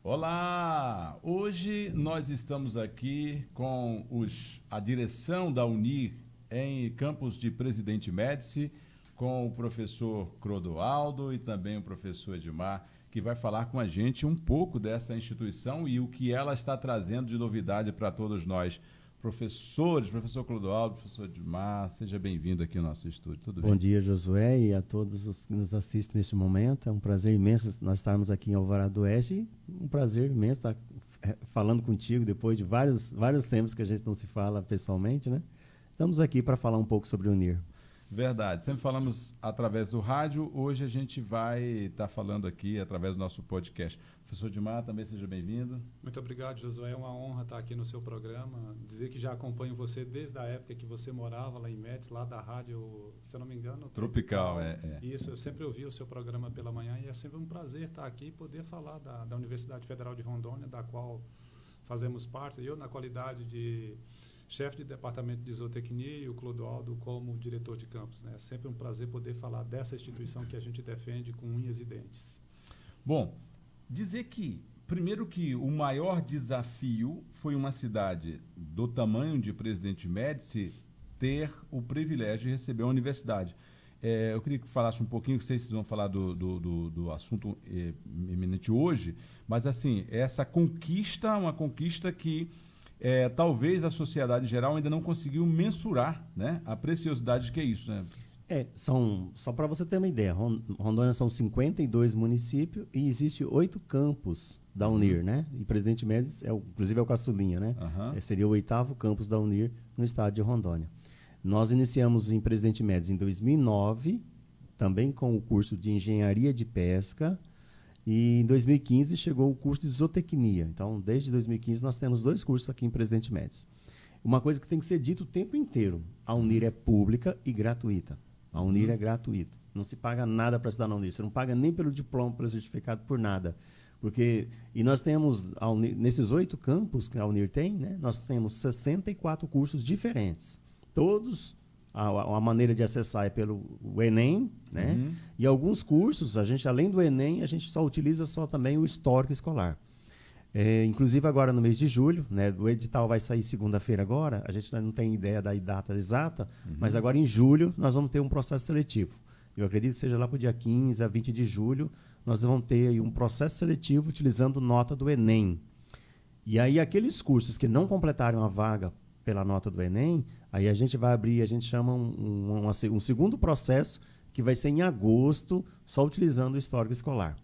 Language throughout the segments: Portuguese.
Olá! Hoje nós estamos aqui com a direção da UNIR em Campos de Presidente Médici, com o professor Clodoaldo e também o professor Edmar, que vai falar com a gente um pouco dessa instituição e o que ela está trazendo de novidade para todos nós. Professores, professor Clodoaldo, professor Edmar, seja bem-vindo aqui ao nosso estúdio. Tudo bem? Bom dia, Josué, e a todos os que nos assistem neste momento. É um prazer imenso nós estarmos aqui em Alvorada do Oeste. Um prazer imenso estar falando contigo depois de vários tempos que a gente não se fala pessoalmente, né? Estamos aqui para falar um pouco sobre o UNIR. Verdade. Sempre falamos através do rádio. Hoje a gente vai estar falando aqui através do nosso podcast. Professor Edmar, também seja bem-vindo. Muito obrigado, Josué. É uma honra estar aqui no seu programa. Dizer que já acompanho você desde a época que você morava lá em Médici, lá da rádio, se eu não me engano... Tropical. Isso, eu sempre ouvi o seu programa pela manhã e é sempre um prazer estar aqui e poder falar da Universidade Federal de Rondônia, da qual fazemos parte. Eu, na qualidade de chefe de departamento de zootecnia, e o Clodoaldo como diretor de campus, né? É sempre um prazer poder falar dessa instituição que a gente defende com unhas e dentes. Bom, dizer que, primeiro que o maior desafio foi uma cidade do tamanho de Presidente Médici ter o privilégio de receber uma universidade. Eu queria que falasse um pouquinho, que vocês vão falar do assunto eminente hoje, mas assim, essa conquista, uma conquista que talvez a sociedade em geral ainda não conseguiu mensurar, né, a preciosidade que é isso, né? Só para você ter uma ideia, Rondônia são 52 municípios e existe 8 campos da UNIR, né? E Presidente Médici, inclusive é o caçulinha, né? Seria o 8º campus da UNIR no estado de Rondônia. Nós iniciamos em Presidente Médici em 2009, também com o curso de Engenharia de Pesca, e em 2015 chegou o curso de Zootecnia. Então, desde 2015 nós temos 2 cursos aqui em Presidente Médici. Uma coisa que tem que ser dito o tempo inteiro, a UNIR é pública e gratuita. A UNIR é gratuita. Não se paga nada para estudar na UNIR. Você não paga nem pelo diploma, pelo certificado, por nada. E nós temos, nesses 8 campos que a UNIR tem, né, nós temos 64 cursos diferentes. Todos, a maneira de acessar é pelo Enem, né? E alguns cursos, além do Enem, a gente só utiliza também o histórico escolar. Inclusive agora no mês de julho, né, o edital vai sair segunda-feira agora, a gente não tem ideia da data exata, mas agora em julho nós vamos ter um processo seletivo. Eu acredito que seja lá para o dia 15 a 20 de julho, nós vamos ter aí um processo seletivo utilizando nota do Enem. E aí aqueles cursos que não completaram a vaga pela nota do Enem, aí a gente vai abrir, a gente chama um segundo processo, que vai ser em agosto, só utilizando o histórico escolar.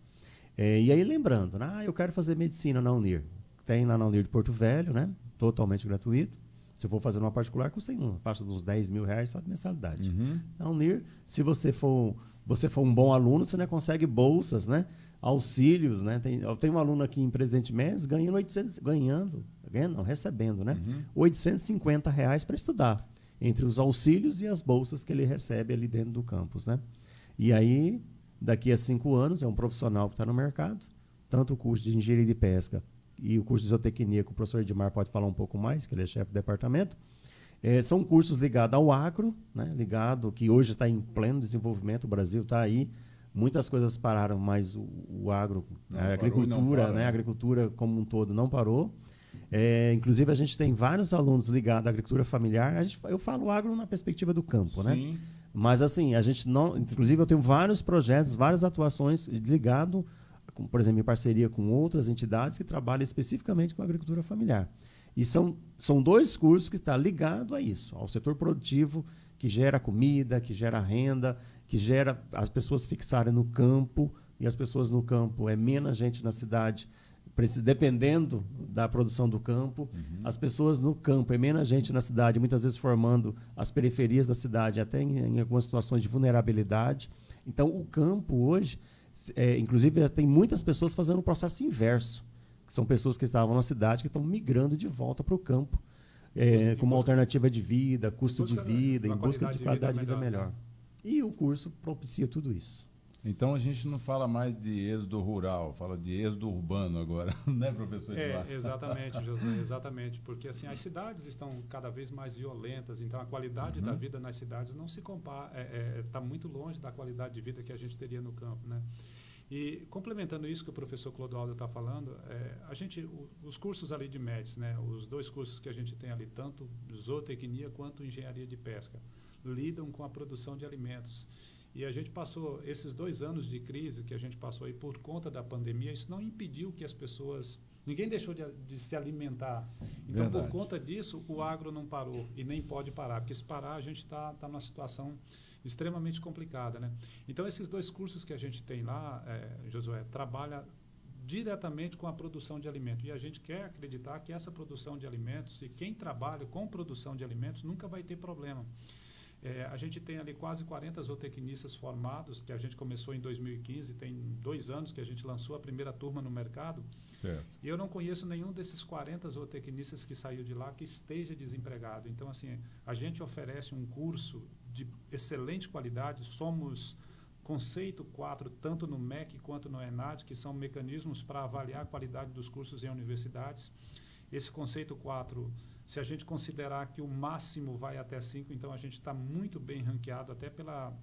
E aí, lembrando, eu quero fazer medicina na UNIR. Tem lá na UNIR de Porto Velho, né? Totalmente gratuito. Se eu for fazer numa particular, custa uma faixa de uns R$10 mil só de mensalidade. Na UNIR, se você for um bom aluno, você, né, consegue bolsas, né? Auxílios, né? Eu tenho um aluno aqui em Presidente Médici recebendo, né? R$850 para estudar, entre os auxílios e as bolsas que ele recebe ali dentro do campus, né? E aí, daqui a 5 anos, é um profissional que está no mercado, tanto o curso de Engenharia de Pesca e o curso de Zootecnia, que o professor Edmar pode falar um pouco mais, que ele é chefe do departamento, são cursos ligados ao agro, né, que hoje está em pleno desenvolvimento, o Brasil está aí, muitas coisas pararam, mas o agro, a agricultura, né, a agricultura como um todo não parou. Inclusive, a gente tem vários alunos ligados à agricultura familiar, eu falo agro na perspectiva do campo, né? Mas assim, a gente não, inclusive eu tenho vários projetos, várias atuações ligadas, por exemplo, em parceria com outras entidades que trabalham especificamente com a agricultura familiar. E são 2 cursos que estão ligados a isso, ao setor produtivo, que gera comida, que gera renda, que gera as pessoas fixarem no campo, e as pessoas no campo, menos gente na cidade, dependendo da produção do campo, as pessoas no campo, menos gente na cidade, muitas vezes formando as periferias da cidade, até em algumas situações de vulnerabilidade. Então, o campo hoje, inclusive, tem muitas pessoas fazendo o processo inverso, que são pessoas que estavam na cidade, que estão migrando de volta para o campo, com uma alternativa de vida, custo de vida, em busca de qualidade de vida melhor. E o curso propicia tudo isso. Então a gente não fala mais de êxodo rural, fala de êxodo urbano agora, né, professor Edmar? Exatamente, José, exatamente, porque assim, as cidades estão cada vez mais violentas, então a qualidade da vida nas cidades não se compara, está muito longe da qualidade de vida que a gente teria no campo, né? E complementando isso que o professor Clodoaldo está falando, os cursos ali de MEDS, né, os 2 cursos que a gente tem ali, tanto zootecnia quanto engenharia de pesca, lidam com a produção de alimentos. E a gente passou esses 2 anos de crise que a gente passou aí por conta da pandemia, isso não impediu que as pessoas... Ninguém deixou de se alimentar. Então, Verdade. por conta disso, o agro não parou e nem pode parar, porque se parar, a gente está numa situação extremamente complicada, né? Então, esses 2 cursos que a gente tem lá, Josué, trabalha diretamente com a produção de alimentos. E a gente quer acreditar que essa produção de alimentos, e quem trabalha com produção de alimentos, nunca vai ter problema. A gente tem ali quase 40 zootecnistas formados, que a gente começou em 2015, tem 2 anos que a gente lançou a primeira turma no mercado. Certo. E eu não conheço nenhum desses 40 zootecnistas que saiu de lá que esteja desempregado. Então, assim, a gente oferece um curso de excelente qualidade, somos conceito 4, tanto no MEC quanto no ENAD, que são mecanismos para avaliar a qualidade dos cursos em universidades. Esse conceito 4, se a gente considerar que o máximo vai até 5, então a gente está muito bem ranqueado, até pela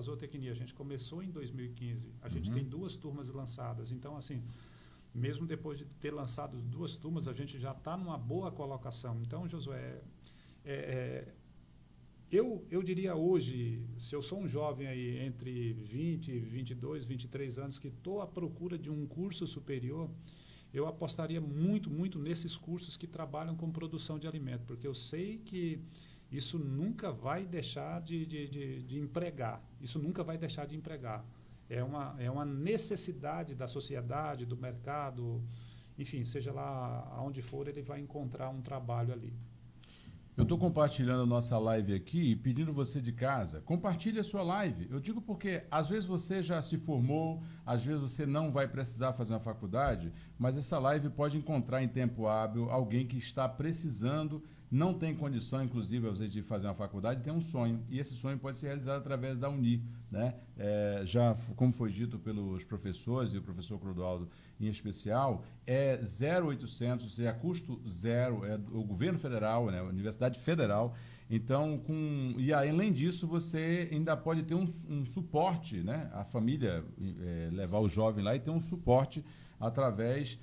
zootecnia. A gente começou em 2015, a gente tem 2 turmas lançadas. Então, assim, mesmo depois de ter lançado 2 turmas, a gente já está numa boa colocação. Então, Josué, eu diria hoje, se eu sou um jovem aí entre 20, 22, 23 anos que estou à procura de um curso superior, eu apostaria muito, muito nesses cursos que trabalham com produção de alimento, porque eu sei que isso nunca vai deixar de empregar. Isso nunca vai deixar de empregar. É uma necessidade da sociedade, do mercado, enfim, seja lá aonde for, ele vai encontrar um trabalho ali. Eu estou compartilhando a nossa live aqui e pedindo você de casa, compartilhe a sua live. Eu digo porque às vezes você já se formou, às vezes você não vai precisar fazer uma faculdade, mas essa live pode encontrar em tempo hábil alguém que está precisando, não tem condição, inclusive, às vezes, de fazer uma faculdade, tem um sonho. E esse sonho pode ser realizado através da Uni, né? Já, como foi dito pelos professores e o professor Clodoaldo em especial, é 0,800, é a custo zero, é o governo federal, né? A Universidade Federal. Então, e além disso, você ainda pode ter um suporte, né? A família levar o jovem lá e ter um suporte através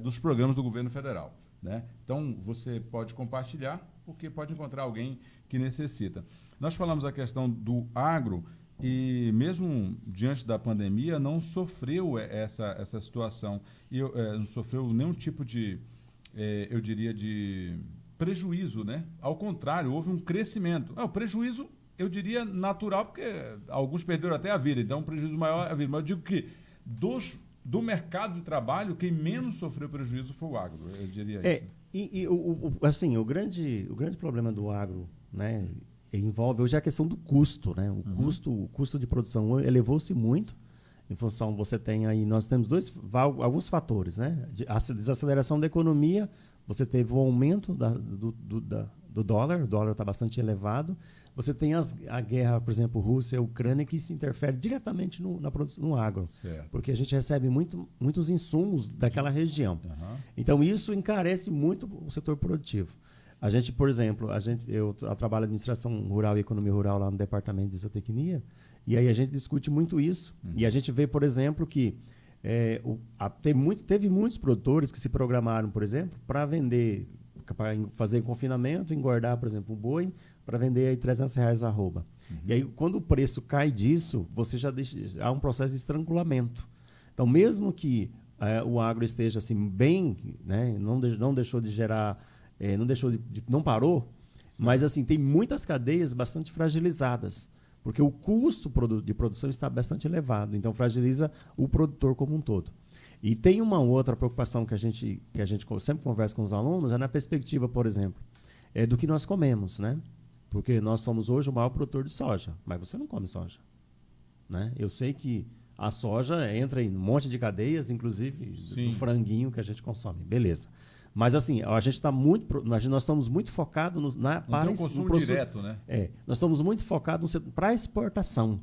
dos programas do governo federal, né? Então, você pode compartilhar, porque pode encontrar alguém que necessita. Nós falamos a questão do agro e, mesmo diante da pandemia, não sofreu essa situação. E não sofreu nenhum tipo de, eu diria, de prejuízo, né? Ao contrário, houve um crescimento. O prejuízo, eu diria, natural, porque alguns perderam até a vida. Então, um prejuízo maior é a vida. Mas eu digo que do mercado de trabalho, quem menos sofreu prejuízo foi o agro, eu diria isso. Assim, o grande problema do agro, né, envolve hoje a questão do custo, né? O custo de produção elevou-se muito, em função, nós temos alguns fatores, né? A desaceleração da economia, você teve o aumento do dólar, o dólar está bastante elevado. Você tem a guerra, por exemplo, Rússia e Ucrânia, que se interfere diretamente no agro. Certo. Porque a gente recebe muitos insumos daquela região. Então, isso encarece muito o setor produtivo. A gente, por exemplo, eu trabalho em administração rural e economia rural lá no departamento de zootecnia, e aí a gente discute muito isso. E a gente vê, por exemplo, que teve muitos produtores que se programaram, por exemplo, para vender, para fazer confinamento, engordar, por exemplo, um boi, para vender aí R$300 arroba. E aí, quando o preço cai disso, há um processo de estrangulamento. Então, mesmo que o agro esteja assim, bem, né, não deixou de gerar, não parou, sim, mas assim, tem muitas cadeias bastante fragilizadas, porque o custo de produção está bastante elevado, então fragiliza o produtor como um todo. E tem uma outra preocupação que a gente sempre conversa com os alunos, é na perspectiva, por exemplo, do que nós comemos, né? Porque nós somos hoje o maior produtor de soja, mas você não come soja, né? Eu sei que a soja entra em um monte de cadeias, inclusive do franguinho que a gente consome, beleza. Mas assim, nós estamos muito focados para o consumo direto, né? Nós estamos muito focados para exportação.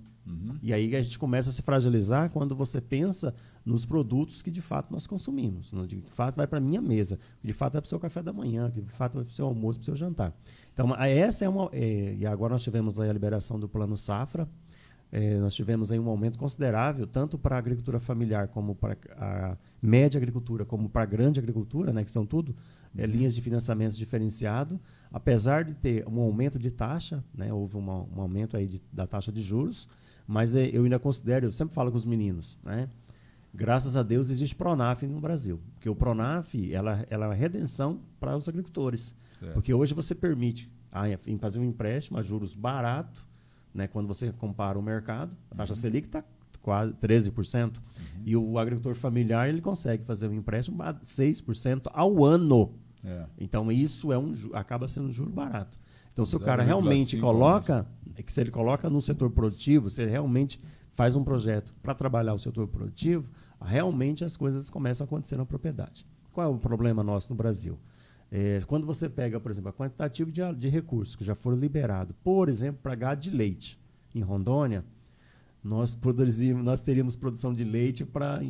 E aí a gente começa a se fragilizar quando você pensa nos produtos que de fato nós consumimos, que de fato vai para a minha mesa, que de fato vai para o seu café da manhã, que de fato vai para o seu almoço, para o seu jantar. Então, essa e agora nós tivemos aí a liberação do Plano Safra, nós tivemos aí um aumento considerável, tanto para a agricultura familiar, como para a média agricultura, como para a grande agricultura, né, que são tudo linhas de financiamento diferenciado. Apesar de ter um aumento de taxa, né, houve um aumento aí da taxa de juros, mas eu ainda considero, eu sempre falo com os meninos, né, graças a Deus existe Pronaf no Brasil, porque o Pronaf ela é uma redenção para os agricultores, porque hoje você permite fazer um empréstimo a juros barato, né, quando você compara o mercado, a taxa Selic está quase 13%, e o agricultor familiar ele consegue fazer um empréstimo a 6% ao ano. Então isso acaba sendo um juro barato. Então se o cara realmente coloca, se ele coloca no setor produtivo, se ele realmente faz um projeto para trabalhar o setor produtivo, realmente as coisas começam a acontecer na propriedade. Qual é o problema nosso no Brasil? Quando você pega, por exemplo, a quantitativa de recursos que já foram liberados, por exemplo, para gado de leite, em Rondônia, nós teríamos produção de leite para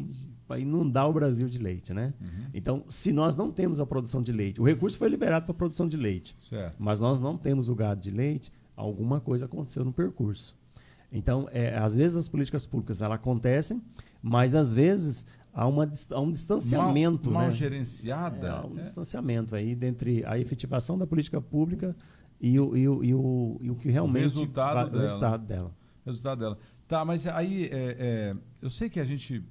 inundar o Brasil de leite, né? Então, se nós não temos a produção de leite, o recurso foi liberado para a produção de leite, mas nós não temos o gado de leite, alguma coisa aconteceu no percurso. Então, às vezes as políticas públicas elas acontecem, mas às vezes há um distanciamento. Mal né? gerenciada. Há um distanciamento aí entre a efetivação da política pública e o que realmente o resultado dela. Resultado dela. Tá, mas aí eu sei que a gente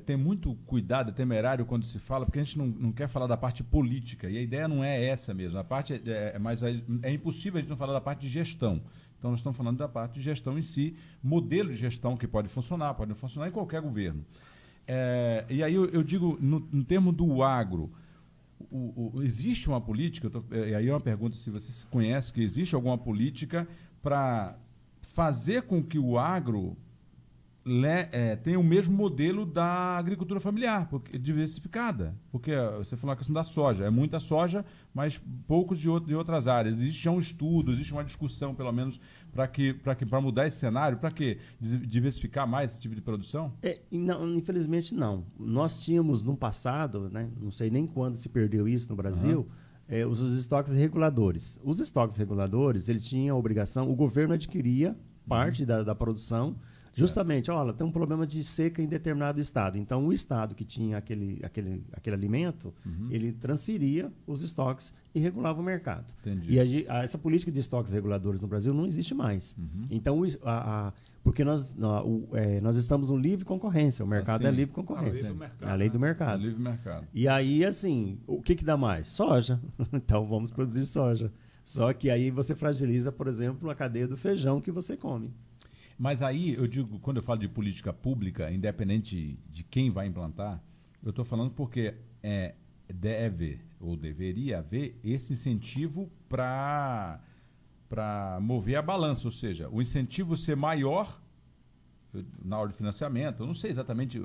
tem muito cuidado, é temerário quando se fala, porque a gente não quer falar da parte política, e a ideia não é essa mesmo. A parte mas é impossível a gente não falar da parte de gestão. Então, nós estamos falando da parte de gestão em si, modelo de gestão que pode funcionar em qualquer governo. E aí eu digo, no termo do agro, existe uma política, e aí é uma pergunta se você conhece, que existe alguma política para fazer com que o agro tenha o mesmo modelo da agricultura familiar, diversificada. Porque você falou a questão da soja, é muita soja, mas poucos de outras áreas. Existe um estudo, existe uma discussão, pelo menos, para mudar esse cenário, para quê? Diversificar mais esse tipo de produção? Não, infelizmente não. Nós tínhamos no passado, né, não sei nem quando se perdeu isso no Brasil, os estoques reguladores. Os estoques reguladores, eles tinham a obrigação, o governo adquiria parte da produção, justamente, olha, tem um problema de seca em determinado estado. Então, o estado que tinha aquele alimento, ele transferia os estoques e regulava o mercado. Entendi. E essa política de estoques reguladores no Brasil não existe mais. Então, porque nós estamos no livre concorrência, o mercado é livre concorrência. A lei do mercado. Livre mercado. E aí, assim, o que dá mais? Soja. Então, vamos produzir soja. Só que aí você fragiliza, por exemplo, a cadeia do feijão que você come. Mas aí, eu digo, quando eu falo de política pública, independente de quem vai implantar, eu estou falando porque deve ou deveria haver esse incentivo para mover a balança, ou seja, o incentivo ser maior na hora de financiamento. Eu não sei exatamente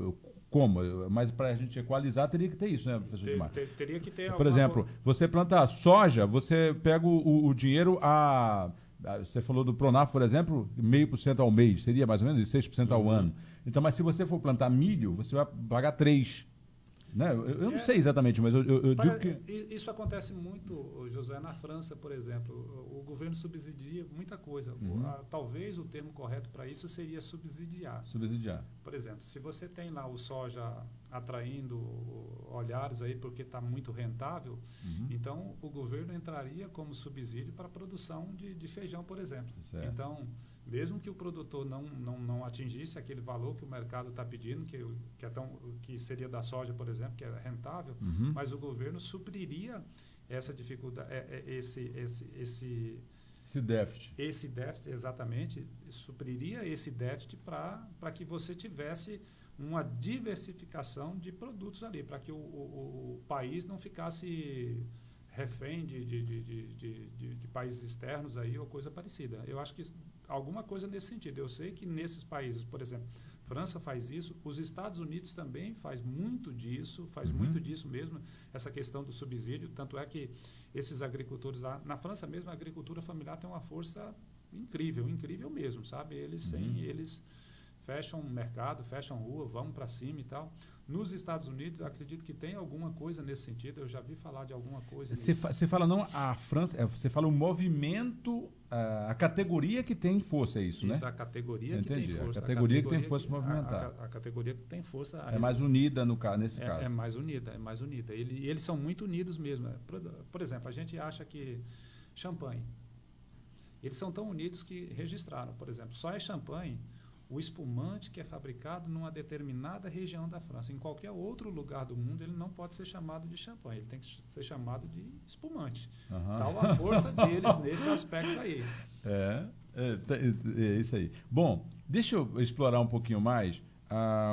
como, mas para a gente equalizar teria que ter isso, né, professor Edmar? Teria que ter. Por exemplo, você planta soja, você pega o dinheiro você falou do Pronaf, por exemplo, 0,5% ao mês, seria mais ou menos 6% ao ano. Então, mas se você for plantar milho, você vai pagar 3%. Né? Eu não sei exatamente, mas eu digo que... Isso acontece muito, Josué, na França, por exemplo. O governo subsidia muita coisa. Talvez o termo correto para isso seria subsidiar. Subsidiar. Por exemplo, se você tem lá o soja atraindo olhares aí porque está muito rentável, então o governo entraria como subsídio para a produção de feijão, por exemplo. Certo. Então, mesmo que o produtor não atingisse aquele valor que o mercado está pedindo, que seria da soja, por exemplo, que é rentável, mas o governo supriria essa dificuldade, esse déficit. Esse déficit, exatamente, supriria esse déficit para que você tivesse uma diversificação de produtos ali, para que o país não ficasse refém de países externos aí ou coisa parecida. Eu acho que alguma coisa nesse sentido. Eu sei que nesses países, por exemplo, França faz isso, os Estados Unidos também faz muito disso mesmo, essa questão do subsídio, tanto é que esses agricultores, na França mesmo, a agricultura familiar tem uma força incrível mesmo, sabe? Eles fecham mercado, fecham rua, vamos para cima e tal. Nos Estados Unidos, acredito que tem alguma coisa nesse sentido. Eu já vi falar de alguma coisa. Você fala não a França, você fala o movimento, a categoria que tem força, é isso, né? Isso, a categoria que tem força. A categoria que tem força movimentar. A categoria que tem força. É mais unida nesse caso. É mais unida. Eles são muito unidos mesmo. Por exemplo, a gente acha que champanhe. Eles são tão unidos que registraram, por exemplo, só é champanhe o espumante que é fabricado numa determinada região da França. Em qualquer outro lugar do mundo, ele não pode ser chamado de champanhe, ele tem que ser chamado de espumante. Tal a força deles nesse aspecto aí. É isso aí. Bom, deixa eu explorar um pouquinho mais.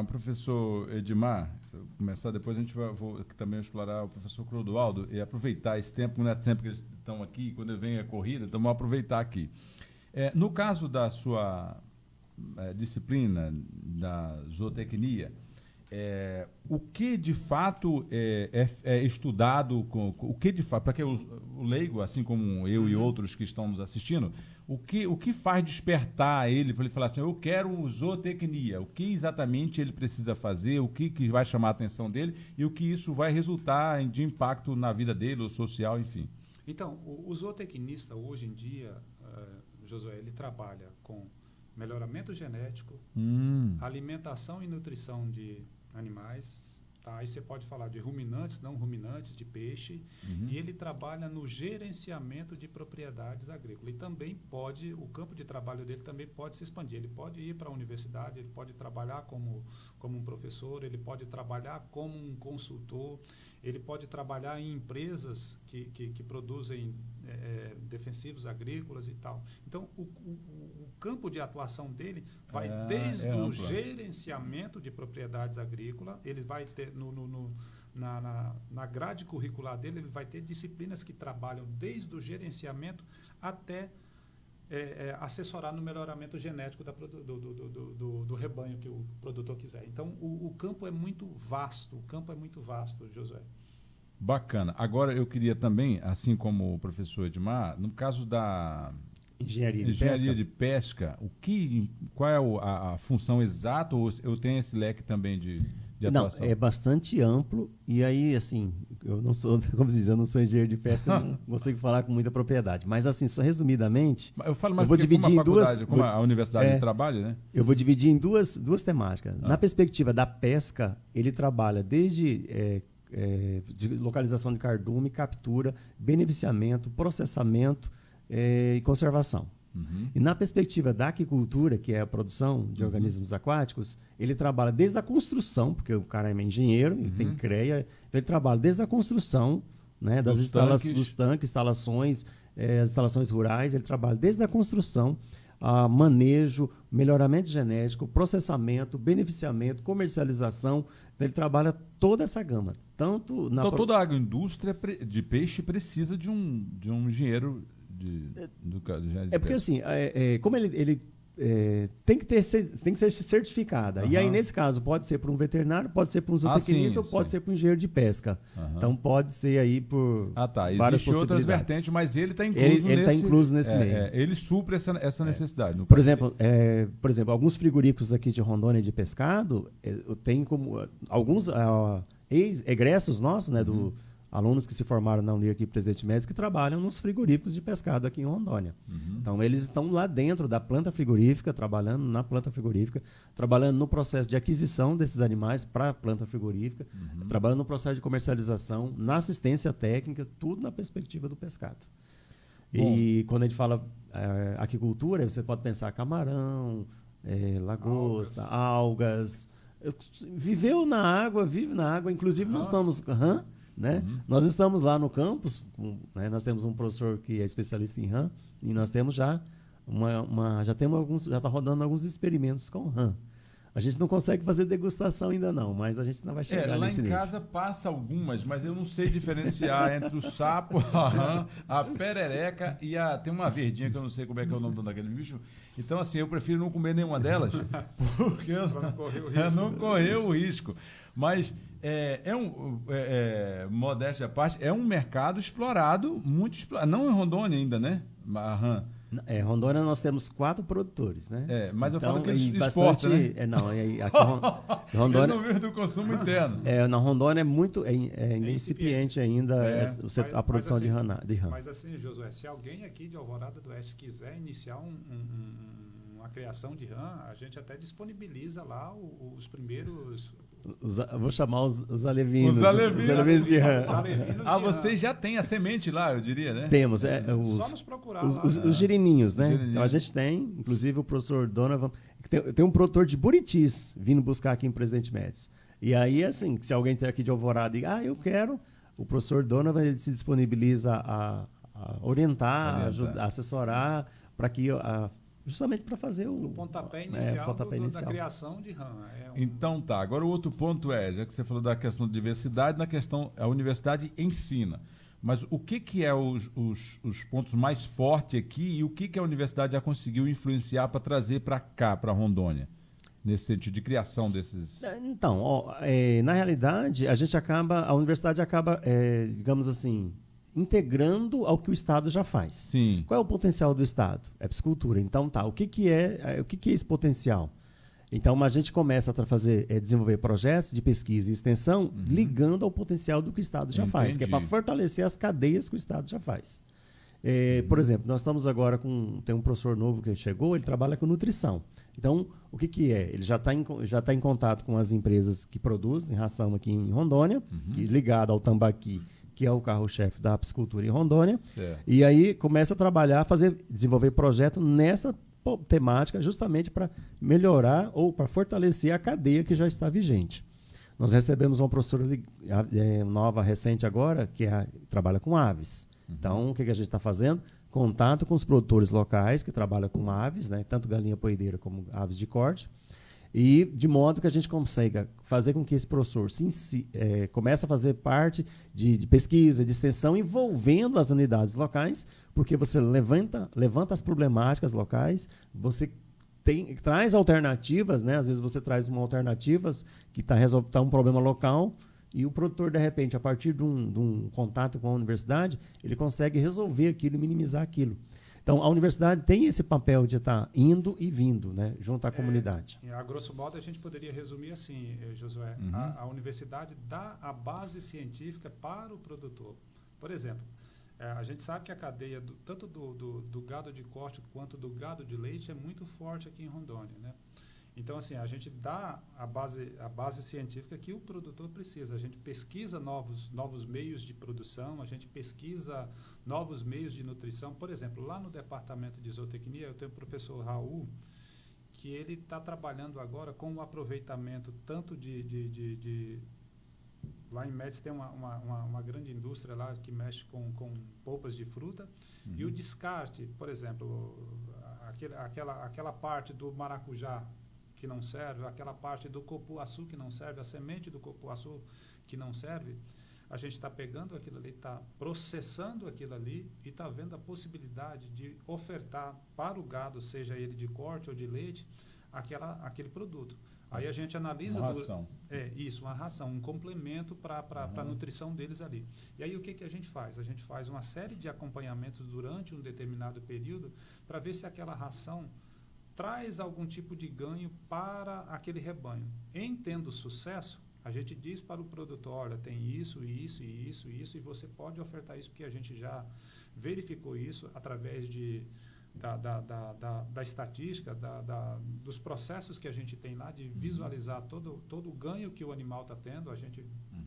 O professor Edmar, começar, depois a gente vou também explorar o professor Clodoaldo e aproveitar esse tempo, não é sempre que eles estão aqui, quando vem a corrida, então vamos aproveitar aqui. No caso da sua disciplina da zootecnia, o que de fato é estudado, o que de fato, para que o leigo, assim como eu e outros que estão nos assistindo, o que faz despertar ele para ele falar assim, eu quero zootecnia, o que exatamente ele precisa fazer, o que vai chamar a atenção dele e o que isso vai resultar de impacto na vida dele, ou social, enfim. Então, o zootecnista hoje em dia, Josué, ele trabalha com melhoramento genético, alimentação e nutrição de animais, tá? Aí você pode falar de ruminantes, não ruminantes, de peixe, e ele trabalha no gerenciamento de propriedades agrícolas. E também o campo de trabalho dele também pode se expandir. Ele pode ir para a universidade, ele pode trabalhar como um professor, ele pode trabalhar como um consultor, ele pode trabalhar em empresas que produzem defensivos agrícolas e tal. Então, o campo de atuação dele vai desde o gerenciamento de propriedades agrícolas, ele vai ter na grade curricular dele, ele vai ter disciplinas que trabalham desde o gerenciamento até assessorar no melhoramento genético do rebanho que o produtor quiser. Então, o campo é muito vasto, Josué. Bacana. Agora, eu queria também, assim como o professor Edmar, no caso da engenharia de pesca, qual é a função exata, ou eu tenho esse leque também de atuação? Não, é bastante amplo, e aí, assim, eu não sou, como diz, eu não sou engenheiro de pesca, não consigo falar com muita propriedade, mas assim, só resumidamente, eu falo mais vou dividir em duas, como a universidade de trabalho, né? Eu vou dividir em duas temáticas. Na perspectiva da pesca, ele trabalha desde de localização de cardume, captura, beneficiamento, processamento e conservação. E na perspectiva da aquicultura, que é a produção de organismos aquáticos, ele trabalha desde a construção, porque o cara é engenheiro, e tem CREA, então ele trabalha desde a construção, né, dos tanques, instalações, as instalações rurais, ele trabalha desde a construção, manejo, melhoramento genético, processamento, beneficiamento, comercialização, então ele trabalha toda essa gama. Então, toda a agroindústria de peixe precisa de um engenheiro porque assim, como ele tem que ser certificada. E aí, nesse caso, pode ser por um veterinário, pode ser por um zootecnista, ou pode ser por um engenheiro de pesca. Então, pode ser aí por várias possibilidades. Outras vertentes, mas ele está incluso ele está incluso nesse meio. Ele supre essa necessidade. Por exemplo, alguns frigoríficos aqui de Rondônia de pescado, tem como alguns egressos nossos, né, alunos que se formaram na Unir aqui, Presidente Médici, que trabalham nos frigoríficos de pescado aqui em Rondônia. Então, eles estão lá dentro da planta frigorífica, trabalhando na planta frigorífica, trabalhando no processo de aquisição desses animais para a planta frigorífica, trabalhando no processo de comercialização, na assistência técnica, tudo na perspectiva do pescado. E quando a gente fala aquicultura, você pode pensar camarão, lagosta, algas. Vive na água, inclusive nós estamos... Né? Nós estamos lá no campus, né? Nós temos um professor que é especialista em rã, e nós temos já está rodando alguns experimentos com rã. A gente não consegue fazer degustação ainda não, mas a gente não vai chegar nesse nível. Lá em casa passa algumas, mas eu não sei diferenciar entre o sapo, a rã, a perereca e tem uma verdinha que eu não sei como é que é o nome daquele bicho. Então, assim, eu prefiro não comer nenhuma delas, porque eu não correr o risco. Mas, modéstia à parte, é um mercado explorado, muito explorado. Não em Rondônia ainda, né? A rã. Rondônia nós temos 4 produtores, né? Mas então, eu falo que eles exportam, né? Aqui Rondônia... Eu não vivo do consumo interno. Na Rondônia é muito incipiente ainda a produção de rã. Mas assim, Josué, se alguém aqui de Alvorada do Oeste quiser iniciar uma criação de rã, a gente até disponibiliza lá os primeiros... Vou chamar os alevinos. Os alevinos de rã. Vocês já têm a semente lá, eu diria, né? Temos. Só nos procurar lá. Os girininhos, né? Então a gente tem, inclusive o professor Donovan, tem um produtor de Buritis vindo buscar aqui em Presidente Médici. E aí, assim, se alguém tem aqui de Alvorada e eu quero, o professor Donovan ele se disponibiliza a orientar, a assessorar, para que... justamente para fazer o pontapé inicial, da criação de rã. Então tá, agora o outro ponto já que você falou da questão da diversidade, a universidade ensina. Mas o que é os pontos mais fortes aqui e o que a universidade já conseguiu influenciar para trazer para cá, para Rondônia, nesse sentido de criação desses... Então, na realidade, a universidade acaba, digamos assim, integrando ao que o Estado já faz. Sim. Qual é o potencial do Estado? É piscicultura. Então, o que é esse potencial? Então, a gente começa a desenvolver projetos de pesquisa e extensão ligando ao potencial do que o Estado já faz, que é para fortalecer as cadeias que o Estado já faz. Por exemplo, nós estamos agora tem um professor novo que chegou, ele trabalha com nutrição. Então, o que é? Ele já está em contato com as empresas que produzem ração aqui em Rondônia, ligado ao tambaqui, que é o carro-chefe da piscicultura em Rondônia. Certo. E aí começa a trabalhar, desenvolver projeto nessa temática justamente para melhorar ou para fortalecer a cadeia que já está vigente. Nós recebemos uma professora nova, recente agora, que trabalha com aves. Então, o que a gente está fazendo? Contato com os produtores locais que trabalham com aves, né? Tanto galinha poedeira como aves de corte, e de modo que a gente consiga fazer com que esse professor comece a fazer parte de pesquisa, de extensão, envolvendo as unidades locais, porque você levanta as problemáticas locais, você traz alternativas, né? Às vezes você traz uma alternativa que está um problema local, e o produtor, de repente, a partir de um contato com a universidade, ele consegue resolver aquilo e minimizar aquilo. Então, a universidade tem esse papel de estar indo e vindo, né, junto à comunidade. A grosso modo, a gente poderia resumir assim, Josué. A universidade dá a base científica para o produtor. Por exemplo, a gente sabe que a cadeia tanto do gado de corte quanto do gado de leite é muito forte aqui em Rondônia, né? Então, assim, a gente dá a base científica que o produtor precisa. A gente pesquisa novos meios de produção, a gente pesquisa novos meios de nutrição. Por exemplo, lá no departamento de zootecnia, eu tenho o professor Raul, que ele está trabalhando agora com o aproveitamento tanto lá em Médici tem uma grande indústria lá que mexe com polpas de fruta, e o descarte, por exemplo, aquela parte do maracujá que não serve, aquela parte do cupuaçu que não serve, a semente do cupuaçu que não serve, a gente está pegando aquilo ali, está processando aquilo ali e está vendo a possibilidade de ofertar para o gado, seja ele de corte ou de leite, aquele produto. Aí a gente analisa... Uma ração. Uma ração, um complemento para a nutrição deles ali. E aí o que a gente faz? A gente faz uma série de acompanhamentos durante um determinado período para ver se aquela ração traz algum tipo de ganho para aquele rebanho. Em tendo sucesso, a gente diz para o produtor, olha, tem isso, isso e isso e isso, e você pode ofertar isso, porque a gente já verificou isso através da estatística, dos processos que a gente tem lá, de visualizar todo o ganho que o animal está tendo. A gente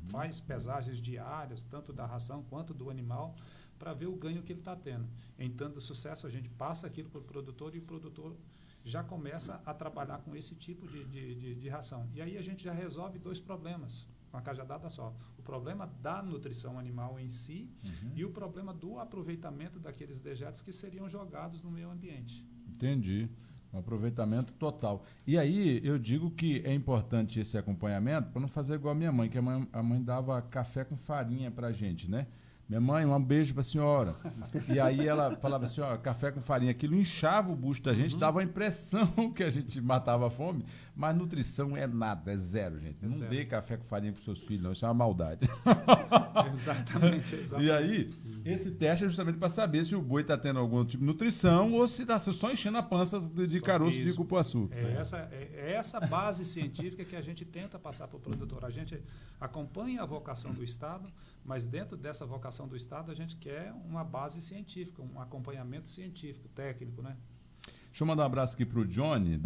faz pesagens diárias, tanto da ração quanto do animal, para ver o ganho que ele está tendo. Em tanto sucesso, a gente passa aquilo para o produtor e o produtor já começa a trabalhar com esse tipo de ração. E aí a gente já resolve 2 problemas, uma cajadada só. O problema da nutrição animal em si e o problema do aproveitamento daqueles dejetos que seriam jogados no meio ambiente. Entendi. Um aproveitamento total. E aí eu digo que é importante esse acompanhamento para não fazer igual a minha mãe, que a mãe dava café com farinha para a gente, né? Minha mãe, um beijo para a senhora. E aí ela falava assim, ó, café com farinha. Aquilo inchava o bucho da gente, dava a impressão que a gente matava a fome, mas nutrição é nada, é zero, gente. Não dê café com farinha para os seus filhos, não, isso é uma maldade. Exatamente. E aí, Esse teste é justamente para saber se o boi está tendo algum tipo de nutrição ou se está só enchendo a pança de caroço de cupuaçu. É essa base científica que a gente tenta passar para o produtor. A gente acompanha a vocação do Estado, mas dentro dessa vocação do Estado a gente quer uma base científica, um acompanhamento científico, técnico, né? Deixa eu mandar um abraço aqui para o Johnny.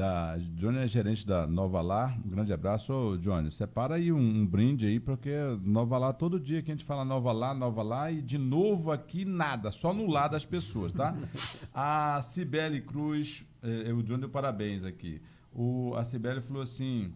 Johnny é gerente da Nova Lar. Um grande abraço. Ô, Johnny, separa aí um brinde aí, porque Nova Lar, todo dia que a gente fala Nova Lar, e de novo aqui nada, só no lar das pessoas, tá? A Cibele Cruz, o Johnny deu parabéns aqui. A Cibele falou assim,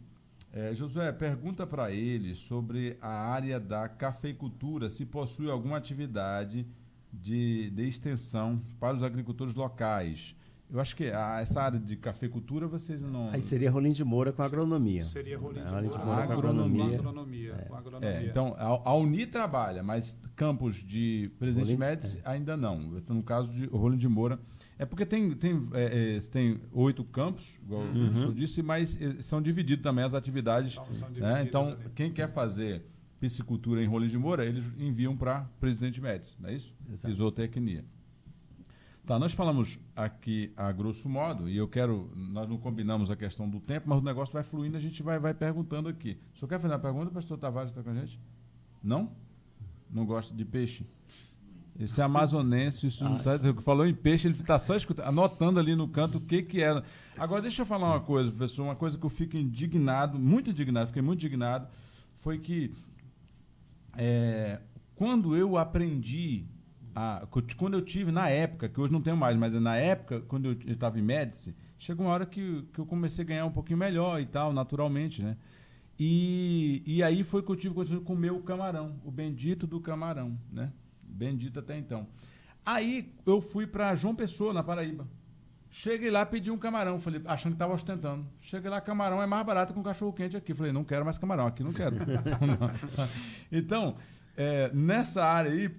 Josué, pergunta para ele sobre a área da cafeicultura, se possui alguma atividade de extensão para os agricultores locais. Eu acho que essa área de cafeicultura vocês não... Aí seria Rolim de Moura com agronomia. Seria Rolim de Moura com agronomia. Então, a Uni trabalha, mas campos de Presidente Médici ainda não. No caso de Rolim de Moura... É porque tem 8 campos, igual o senhor disse, mas são divididos também as atividades. Né? Então, quem quer fazer piscicultura em Rolim de Moura, eles enviam para Presidente Médici, não é isso? Exato. Isotecnia. Tá, nós falamos aqui a grosso modo, e nós não combinamos a questão do tempo, mas o negócio vai fluindo, a gente vai perguntando aqui. O senhor quer fazer uma pergunta, pastor Tavares está com a gente? Não? Não gosta de peixe? Esse é amazonense, falou em peixe, ele está só escutando, anotando ali no canto o que era. Agora, deixa eu falar uma coisa, professor, uma coisa que eu fiquei muito indignado, foi que quando eu aprendi, quando eu tive, na época, que hoje não tenho mais, mas na época, quando eu estava em Médici, chegou uma hora que eu comecei a ganhar um pouquinho melhor e tal, naturalmente, né? E aí foi que eu tive que comer o camarão, o bendito do camarão, né? Bendito até então. Aí eu fui para João Pessoa, na Paraíba. Cheguei lá, pedi um camarão, falei, achando que estava ostentando. Cheguei lá, camarão é mais barato que um cachorro-quente aqui. Falei, não quero mais camarão, aqui não quero. Então, nessa área aí,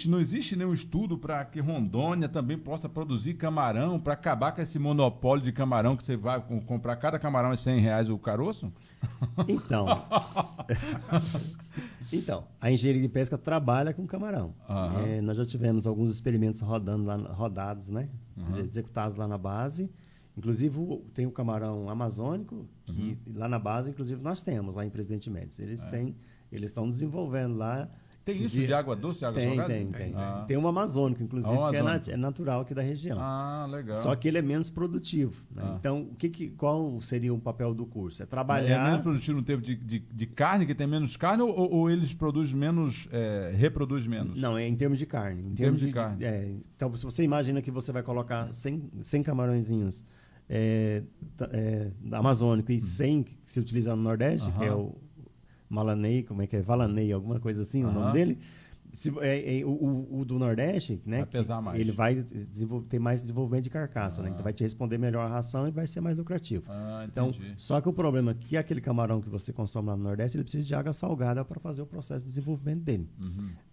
não existe nenhum estudo para que Rondônia também possa produzir camarão, para acabar com esse monopólio de camarão que você vai comprar cada camarão é R$100 o caroço? Então, a engenharia de pesca trabalha com camarão. Nós já tivemos alguns experimentos rodados, né? Executados lá na base. Inclusive, tem o camarão amazônico, que lá na base, inclusive, nós temos, lá em Presidente Médici. Eles estão desenvolvendo lá. Tem isso de água doce, água salgada? Tem. Tem um amazônico, inclusive, que é natural aqui da região. Legal. Só que ele é menos produtivo. Né? Então, qual seria o papel do curso? É trabalhar... É menos produtivo no tempo de carne, que tem menos carne, ou eles produzem menos, reproduzem menos? Não, é em termos de carne. Em termos de carne. Então, se você imagina que você vai colocar 100 camarõezinhos amazônico e 100 que se utiliza no Nordeste, que é o Malanei, Valanei, alguma coisa assim, o nome dele. O do Nordeste, né? Vai pesar mais. Ele vai ter mais desenvolvimento de carcaça, né? Então vai te responder melhor a ração e vai ser mais lucrativo. Então, só que o problema é que aquele camarão que você consome lá no Nordeste, ele precisa de água salgada para fazer o processo de desenvolvimento dele.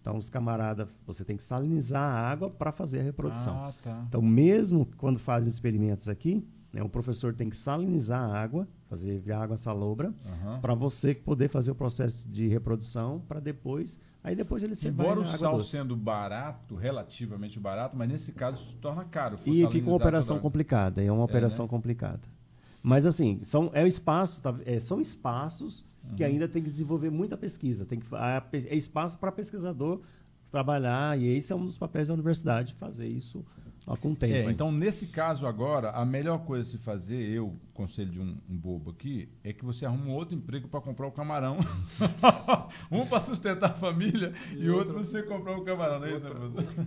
Então, os camaradas, você tem que salinizar a água para fazer a reprodução. Então, mesmo quando fazem experimentos aqui, né, o professor tem que salinizar a água, fazer via água salobra, para você poder fazer o processo de reprodução, para depois... Aí depois ele se Embora o sal sendo barato, relativamente barato, mas nesse caso se torna caro. E fica uma operação complicada, é uma operação complicada. Mas assim, são espaços que ainda tem que desenvolver muita pesquisa. É espaço para pesquisador trabalhar, e esse é um dos papéis da universidade, fazer isso com o tempo. Então, nesse caso agora, a melhor coisa a se fazer, conselho de um bobo aqui, é que você arruma um outro emprego para comprar o camarão. Um para sustentar a família e outro para você comprar o camarão, não é isso?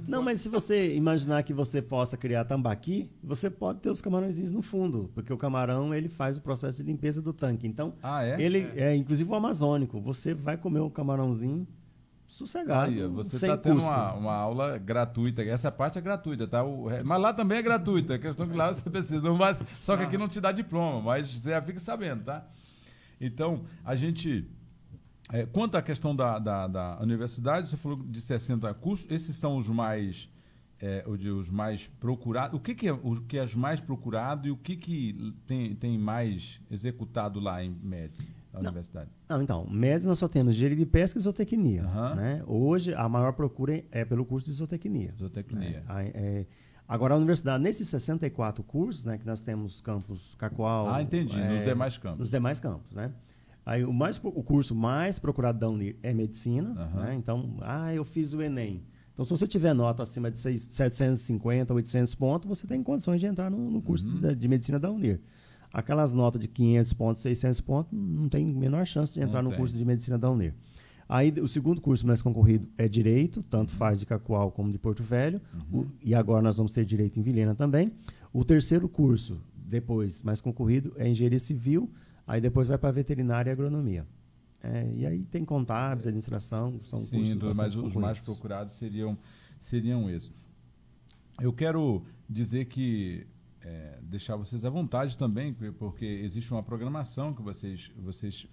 Não, mas se você imaginar que você possa criar tambaqui, você pode ter os camarõezinhos no fundo, porque o camarão ele faz o processo de limpeza do tanque. Então, ele inclusive o amazônico, você vai comer um camarãozinho sossegado, você sem está tendo custo. uma aula gratuita. Essa parte é gratuita, tá? Mas lá também é gratuita. A questão que lá você precisa. Só que aqui não te dá diploma, mas você já fica sabendo, tá? Então, a gente... quanto à questão da universidade, você falou de 60 cursos. Esses são os mais... os mais procurados. O que é os mais procurados e o que tem mais executado lá em Médici? da universidade? Não, então, MEDS nós só temos engenharia de pesca e zootecnia. Né? Hoje, a maior procura é pelo curso de zootecnia. Zootecnia. Né? Agora, a universidade, nesses 64 cursos, né, que nós temos campus Cacoal... Entendi, nos demais campos. Nos demais campos, né? Aí, o curso mais procurado da Unir é medicina, né? Então, eu fiz o Enem. Então, se você tiver nota acima de 750, 800 pontos, você tem condições de entrar no curso de medicina da Unir. Aquelas notas de 500 pontos, 600 pontos, não tem a menor chance de entrar no curso de medicina da Unir. Aí, o segundo curso mais concorrido é Direito, tanto faz de Cacoal como de Porto Velho, e agora nós vamos ter Direito em Vilhena também. O terceiro curso, depois, mais concorrido, é Engenharia Civil, aí depois vai para Veterinária e Agronomia. E aí tem contábeis, administração, são cursos... Mas os mais procurados seriam esses. Eu quero dizer que deixar vocês à vontade também, porque existe uma programação que vocês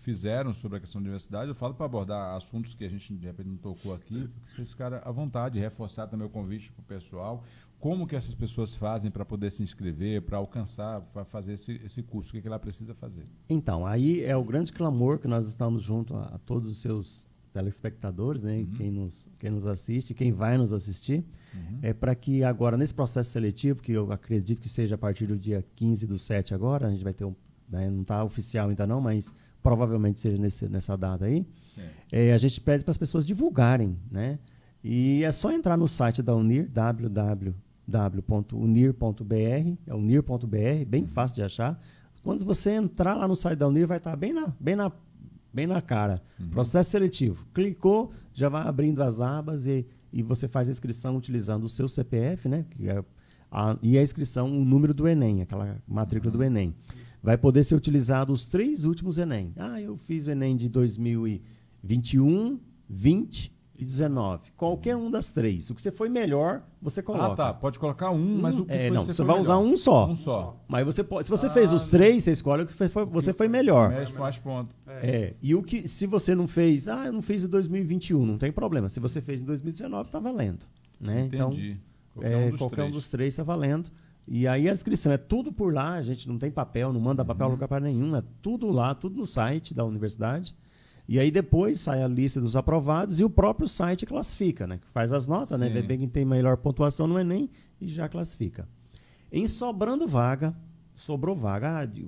fizeram sobre a questão da universidade. Eu falo para abordar assuntos que a gente de repente não tocou aqui, porque vocês ficaram à vontade, reforçar também o convite para o pessoal, como que essas pessoas fazem para poder se inscrever, para alcançar, para fazer esse curso, o que ela precisa fazer. Então, aí é o grande clamor que nós estamos junto a todos os seus telespectadores, né? Quem nos assiste, quem vai nos assistir, é para que agora, nesse processo seletivo, que eu acredito que seja a partir do dia 15/7 agora, a gente vai ter não está oficial ainda não, mas provavelmente seja nessa data aí, a gente pede para as pessoas divulgarem, né? E é só entrar no site da Unir, www.unir.br, é unir.br, bem fácil de achar. Quando você entrar lá no site da Unir, vai estar bem na cara. Processo seletivo. Clicou, já vai abrindo as abas e você faz a inscrição utilizando o seu CPF, né? E a inscrição, o número do Enem, aquela matrícula do Enem. Vai poder ser utilizado os 3 últimos Enem. Eu fiz o Enem de 2021, 20 e 19. Qualquer um das 3. O que você foi melhor, você coloca. Pode colocar mas o que foi você vai usar um só. Um só. Mas você pode, se você fez os 3, você escolhe o que você foi melhor. Mexe mais pontos. E o que, se você não fez, eu não fiz em 2021, não tem problema. Se você fez em 2019, está valendo. Né? Entendi. Então, qualquer um dos 3 está valendo. E aí a inscrição é tudo por lá, a gente não tem papel, não manda papel lugar para nenhum, é tudo lá, tudo no site da universidade. E aí depois sai a lista dos aprovados e o próprio site classifica, né? Faz as notas, né? Vê bem quem tem melhor pontuação no Enem e já classifica. Em sobrou vaga.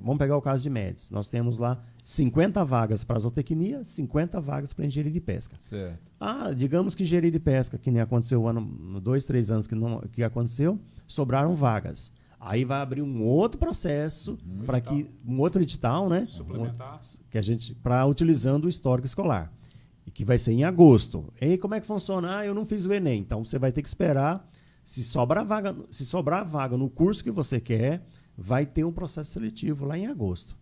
Vamos pegar o caso de MEDS. Nós temos lá 50 vagas para zootecnia, 50 vagas para engenharia de pesca. Certo. Digamos que engenharia de pesca, que nem aconteceu 2, 3 anos que aconteceu, sobraram vagas. Aí vai abrir um outro processo, um outro edital, né? Suplementar. Para utilizando o histórico escolar. E que vai ser em agosto. E aí como é que funciona? Eu não fiz o Enem. Então você vai ter que esperar. Se sobrar vaga no curso que você quer, vai ter um processo seletivo lá em agosto.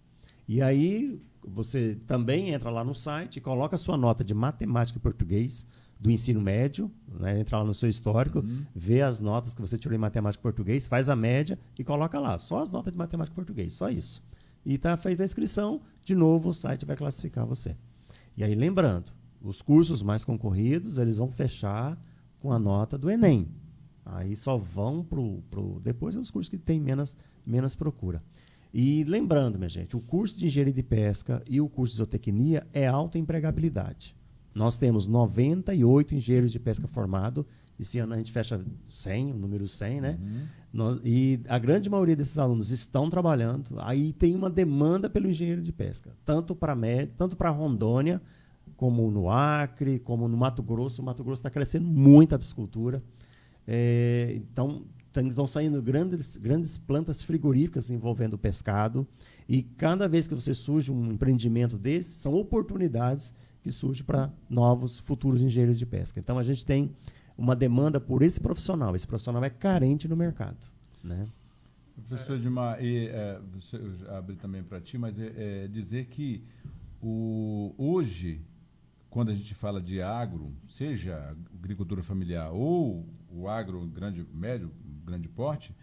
E aí você também entra lá no site, coloca a sua nota de matemática e português do ensino médio, né? Entra lá no seu histórico, vê as notas que você tirou em matemática e português, faz a média e coloca lá, só as notas de matemática e português, só isso. E está feita a inscrição, de novo o site vai classificar você. E aí lembrando, os cursos mais concorridos, eles vão fechar com a nota do Enem. Aí só vão depois os cursos que têm menos procura. E lembrando, minha gente, o curso de engenharia de pesca e o curso de zootecnia é alta empregabilidade. Nós temos 98 engenheiros de pesca formados. Esse ano a gente fecha 100, o número 100, né? E a grande maioria desses alunos estão trabalhando. Aí tem uma demanda pelo engenheiro de pesca, tanto para Rondônia, como no Acre, como no Mato Grosso. O Mato Grosso está crescendo muito a piscicultura. Então, estão saindo grandes plantas frigoríficas envolvendo o pescado. E cada vez que você surge um empreendimento desse, são oportunidades que surgem para novos futuros engenheiros de pesca. Então, a gente tem uma demanda por esse profissional. Esse profissional é carente no mercado. Né? Professor Edmar, eu abri também para ti, mas dizer que hoje, quando a gente fala de agro, seja agricultura familiar ou o agro médio, grande porte,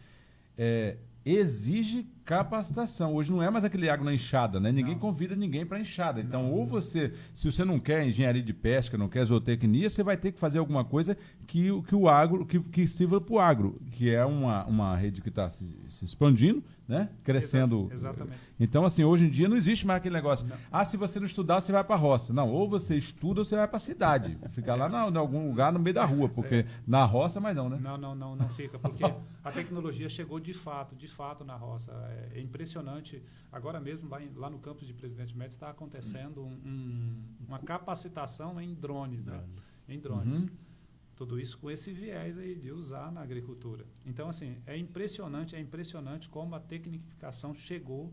exige capacitação. Hoje não é mais aquele agro na enxada, né? Ninguém convida ninguém para enxada. Então, ou você, se você não quer engenharia de pesca, não quer zootecnia, você vai ter que fazer alguma coisa que o agro, que sirva para o agro, que é uma rede que está se expandindo, né? Crescendo. Exatamente. Então, assim, hoje em dia não existe mais aquele negócio. Não. Se você não estudar, você vai para a roça. Não, ou você estuda ou você vai para a cidade. Ficar lá em algum lugar no meio da rua, porque na roça, mas não, né? Não fica, porque a tecnologia chegou de fato na roça. É impressionante. Agora mesmo, lá no campus de Presidente Médici está acontecendo uma capacitação em drones, né? Em drones. Uhum. Tudo isso com esse viés aí de usar na agricultura. Então, assim, é impressionante como a tecnificação chegou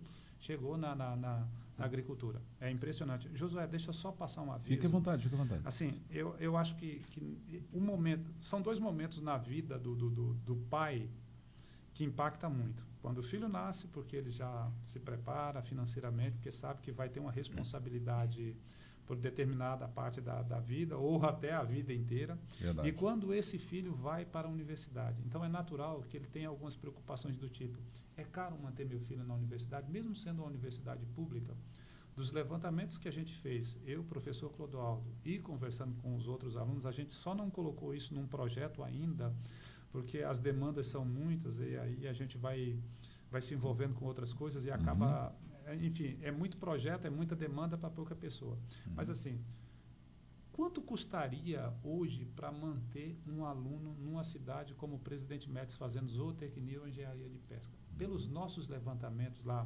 na agricultura. É impressionante. Josué, deixa eu só passar uma aviso. Fique à vontade. Assim, eu acho que são 2 momentos na vida do pai que impacta muito. Quando o filho nasce, porque ele já se prepara financeiramente, porque sabe que vai ter uma responsabilidade por determinada parte da vida ou até a vida inteira. Verdade. E quando esse filho vai para a universidade. Então, é natural que ele tenha algumas preocupações do tipo, é caro manter meu filho na universidade, mesmo sendo uma universidade pública. Dos levantamentos que a gente fez, eu, professor Clodoaldo, e conversando com os outros alunos, a gente só não colocou isso num projeto ainda, porque as demandas são muitas e aí a gente vai se envolvendo com outras coisas e acaba... Enfim, é muito projeto, é muita demanda para pouca pessoa. Mas, assim, quanto custaria hoje para manter um aluno numa cidade como o Presidente Médici fazendo zootecnia ou engenharia de pesca? Pelos nossos levantamentos lá,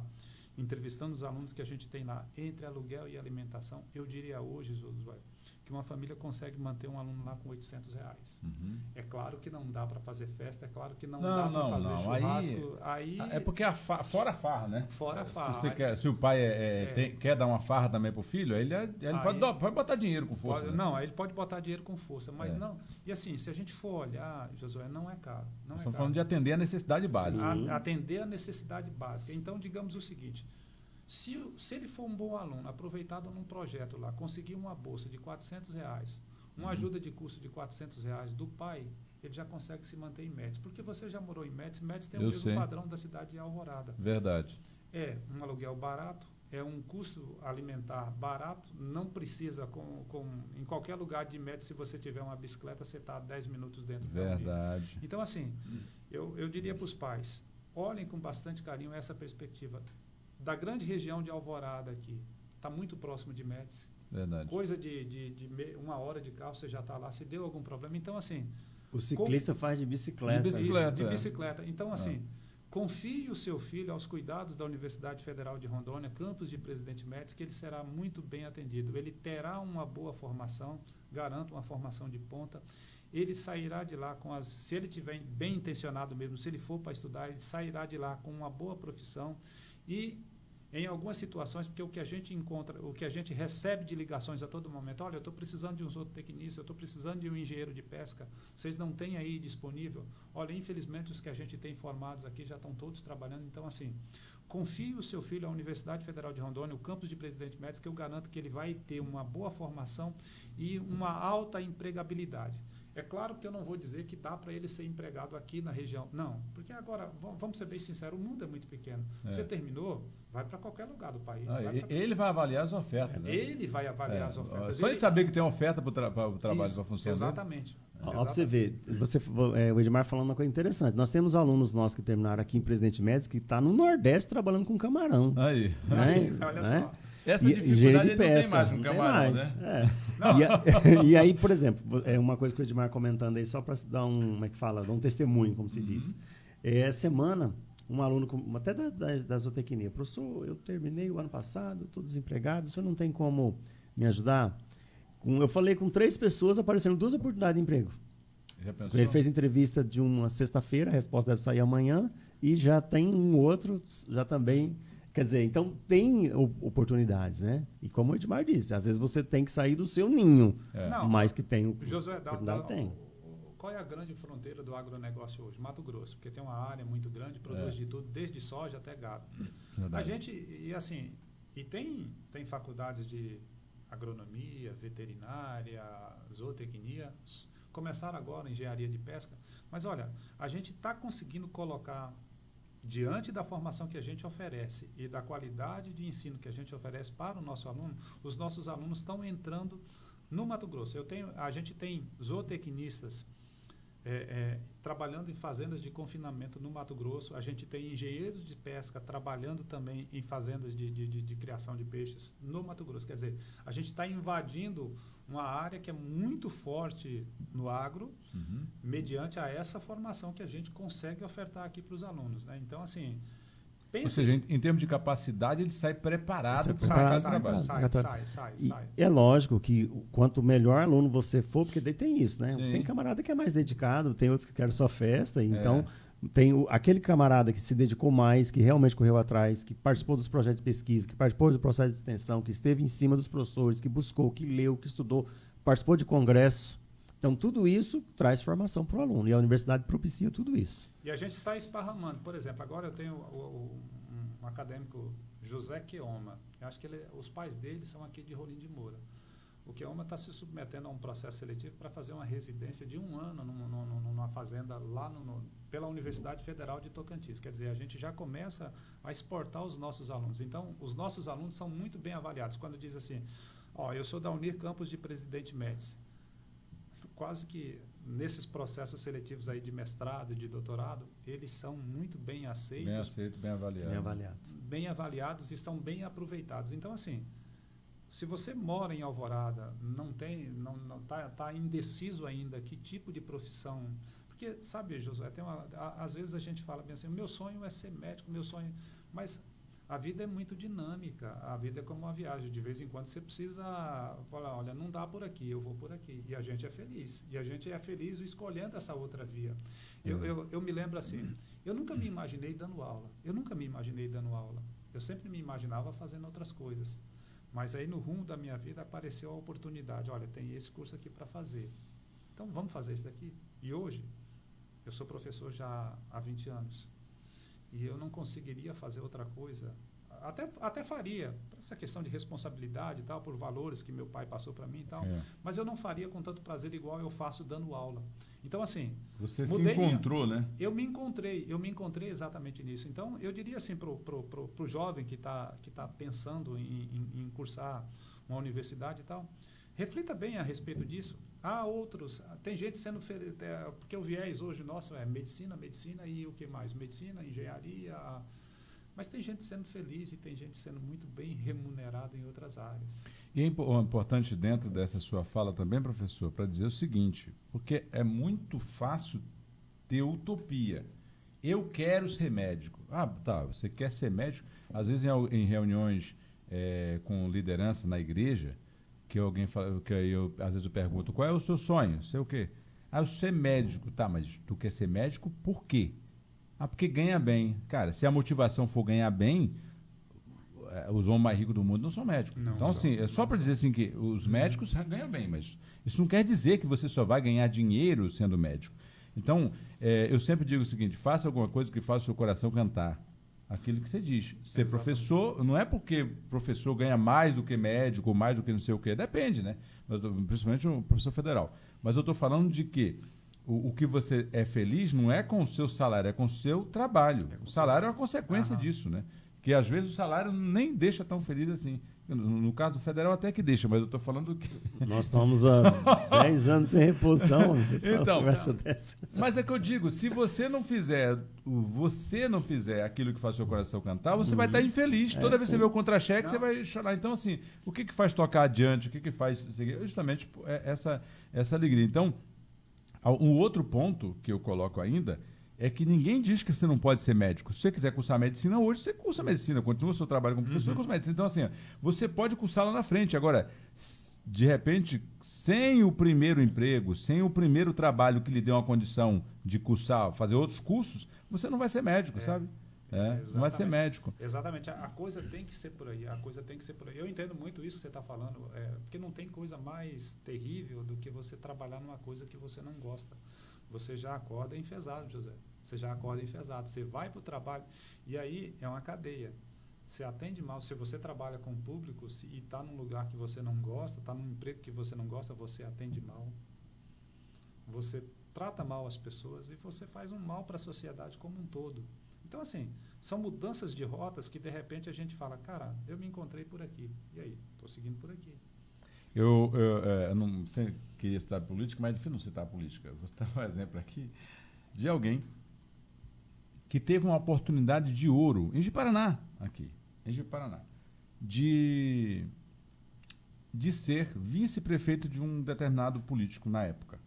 entrevistando os alunos que a gente tem lá, entre aluguel e alimentação, eu diria hoje, Josué, que uma família consegue manter um aluno lá com R$800. É claro que não dá para fazer festa, é claro que não dá para fazer churrasco. Aí é porque fora a farra, né? Fora a farra. Se o pai quer dar uma farra também pro filho, ele pode botar dinheiro com força. Não, aí ele pode botar dinheiro com força, mas não. E assim, se a gente for olhar, Josué, não é caro. Nós estamos falando de atender a necessidade básica. Atender a necessidade básica. Então, digamos o seguinte... Se ele for um bom aluno, aproveitado num projeto lá, conseguir uma bolsa de R$400, uma ajuda de custo de R$400 do pai, ele já consegue se manter em Médici. Porque você já morou em Médici, Médici tem o mesmo padrão da cidade de Alvorada. Verdade. É um aluguel barato, é um custo alimentar barato, não precisa, em qualquer lugar de Médici, se você tiver uma bicicleta, você está 10 minutos dentro. Verdade. Então, assim, eu diria para os pais, olhem com bastante carinho essa perspectiva. Da grande região de Alvorada aqui, está muito próximo de Médici. Verdade. Coisa de 1 hora de carro, você já está lá. Se deu algum problema, então assim... O ciclista faz de bicicleta. De bicicleta. Então, assim, confie o seu filho aos cuidados da Universidade Federal de Rondônia, campus de Presidente Médici, que ele será muito bem atendido. Ele terá uma boa formação, garanto uma formação de ponta. Ele sairá de lá se ele estiver bem intencionado mesmo, se ele for para estudar, ele sairá de lá com uma boa profissão. E em algumas situações, porque o que a gente encontra, o que a gente recebe de ligações a todo momento, olha, eu estou precisando de um zootecnista, eu estou precisando de um engenheiro de pesca, vocês não têm aí disponível? Olha, infelizmente os que a gente tem formados aqui já estão todos trabalhando, então assim, confie o seu filho à Universidade Federal de Rondônia, o campus de Presidente Médici, que eu garanto que ele vai ter uma boa formação e uma alta empregabilidade. É claro que eu não vou dizer que dá para ele ser empregado aqui na região. Não, porque agora, vamos ser bem sinceros, o mundo é muito pequeno. Você terminou, vai para qualquer lugar do país. Ele vai avaliar as ofertas. Né? Ele vai avaliar as ofertas. Só em saber que tem oferta para o trabalho, para funcionar. Exatamente. Ó, para você ver, o Edmar falando uma coisa interessante. Nós temos alunos nossos que terminaram aqui em Presidente Médici que está no Nordeste trabalhando com camarão. Aí. Olha só. Essa dificuldade não tem mais com camarão, né? E aí, por exemplo, uma coisa que o Edmar comentando aí, só para dar dar um testemunho, como se diz. Semana, um aluno, até da zootecnia, professor, eu terminei o ano passado, estou desempregado, o senhor não tem como me ajudar? Eu falei com 3 pessoas, apareceram 2 oportunidades de emprego. Já pensou? Ele fez entrevista de uma sexta-feira, a resposta deve sair amanhã, e já tem um outro, já também... Quer dizer, então tem oportunidades, né? E como o Edmar disse, às vezes você tem que sair do seu ninho, mas que tem Josué, tem. Qual é a grande fronteira do agronegócio hoje? Mato Grosso, porque tem uma área muito grande, produz de tudo, desde soja até gado. Verdade. A gente, e tem faculdades de agronomia, veterinária, zootecnia, começaram agora engenharia de pesca, mas olha, a gente está conseguindo colocar diante da formação que a gente oferece e da qualidade de ensino que a gente oferece para o nosso aluno, os nossos alunos estão entrando no Mato Grosso. A gente tem zootecnistas trabalhando em fazendas de confinamento no Mato Grosso. A gente tem engenheiros de pesca trabalhando também em fazendas de criação de peixes no Mato Grosso. Quer dizer, a gente está invadindo uma área que é muito forte no agro, mediante a essa formação que a gente consegue ofertar aqui para os alunos, né? Então, assim... Ou seja, em termos de capacidade, ele sai preparado para o trabalho. Sai. É lógico que quanto melhor aluno você for, porque daí tem isso, né? Sim. Tem camarada que é mais dedicado, tem outros que querem só festa, então tem aquele camarada que se dedicou mais, que realmente correu atrás, que participou dos projetos de pesquisa, que participou do processo de extensão, que esteve em cima dos professores, que buscou, que leu, que estudou, participou de congresso. Então, tudo isso traz formação para o aluno, e a universidade propicia tudo isso. E a gente sai esparramando. Por exemplo, agora eu tenho um acadêmico, José Queoma. Eu acho que os pais dele são aqui de Rolim de Moura. O Queoma está se submetendo a um processo seletivo para fazer uma residência de 1 ano numa fazenda lá pela Universidade Federal de Tocantins. Quer dizer, a gente já começa a exportar os nossos alunos. Então, os nossos alunos são muito bem avaliados. Quando diz assim, eu sou da Unir Campus de Presidente Médici. Quase que nesses processos seletivos aí de mestrado e de doutorado, eles são muito bem aceitos. Bem avaliados. Bem avaliados e são bem aproveitados. Então, assim, se você mora em Alvorada, não tá indeciso ainda que tipo de profissão... Porque, sabe, Josué, às vezes a gente fala bem assim, o meu sonho é ser médico, mas... A vida é muito dinâmica, a vida é como uma viagem. De vez em quando você precisa falar, olha, não dá por aqui, eu vou por aqui. E a gente é feliz. E a gente é feliz escolhendo essa outra via. Eu me lembro assim, eu nunca me imaginei dando aula. Eu sempre me imaginava fazendo outras coisas. Mas aí no rumo da minha vida apareceu a oportunidade. Olha, tem esse curso aqui para fazer. Então vamos fazer isso daqui. E hoje, eu sou professor já há 20 anos. E eu não conseguiria fazer outra coisa, até faria, por essa questão de responsabilidade e tal, por valores que meu pai passou para mim e tal, mas eu não faria com tanto prazer igual eu faço dando aula. Então, assim... Você se encontrou, né? Eu me encontrei exatamente nisso. Então, eu diria assim, pro jovem que tá pensando em cursar uma universidade e tal, reflita bem a respeito disso. Há outros, tem gente sendo... Porque o viés hoje nosso é medicina e o que mais? Medicina, engenharia... Mas tem gente sendo feliz e tem gente sendo muito bem remunerada em outras áreas. E é importante dentro dessa sua fala também, professor, para dizer o seguinte, porque é muito fácil ter utopia. Eu quero ser médico. Você quer ser médico? Às vezes em reuniões com liderança na igreja, que alguém fala, às vezes eu pergunto, qual é o seu sonho? Sei o quê? Eu ser médico. Tá, mas tu quer ser médico por quê? Porque ganha bem. Cara, se a motivação for ganhar bem, os homens mais ricos do mundo não são médicos. Não então, assim, é só para dizer assim que os médicos ganham bem, mas isso não quer dizer que você só vai ganhar dinheiro sendo médico. Então, eu sempre digo o seguinte, faça alguma coisa que faça o seu coração cantar. Aquilo que você diz. Ser professor, não é porque professor ganha mais do que médico, mais do que não sei o quê. Depende, né? Principalmente o professor federal. Mas eu estou falando de que o que você é feliz não é com o seu salário, é com o seu trabalho. O salário é uma consequência disso, né? Que às vezes o salário nem deixa tão feliz assim. No caso do federal até que deixa, mas eu estou falando que... Nós estamos há 10 anos sem reposição. Então, mas é que eu digo, se você não fizer aquilo que faz seu coração cantar, você vai estar infeliz. Toda vez que você vê o contra-cheque, você vai chorar. Então, assim, o que faz tocar adiante? O que faz seguir? Justamente essa alegria. Então, um outro ponto que eu coloco ainda é que ninguém diz que você não pode ser médico. Se você quiser cursar medicina hoje, você cursa medicina, continua o seu trabalho como professor e cursa medicina. Então, assim, você pode cursar lá na frente. Agora, de repente, sem o primeiro emprego, sem o primeiro trabalho que lhe dê uma condição de cursar, fazer outros cursos, você não vai ser médico, sabe? Não vai ser médico. Exatamente. A coisa tem que ser por aí. Eu entendo muito isso que você está falando, porque não tem coisa mais terrível do que você trabalhar numa coisa que você não gosta. Você já acorda enfesado, José. Você vai para o trabalho e aí é uma cadeia. Você atende mal. Se você trabalha com o público e está num lugar que você não gosta, está num emprego que você não gosta, você atende mal. Você trata mal as pessoas e você faz um mal para a sociedade como um todo. Então, assim, são mudanças de rotas que, de repente, a gente fala, cara, eu me encontrei por aqui. E aí? Estou seguindo por aqui. Eu não sei, queria citar política, mas é difícil não citar política. Eu vou citar um exemplo aqui de alguém que teve uma oportunidade de ouro, em Ji-Paraná, de ser vice-prefeito de um determinado político na época.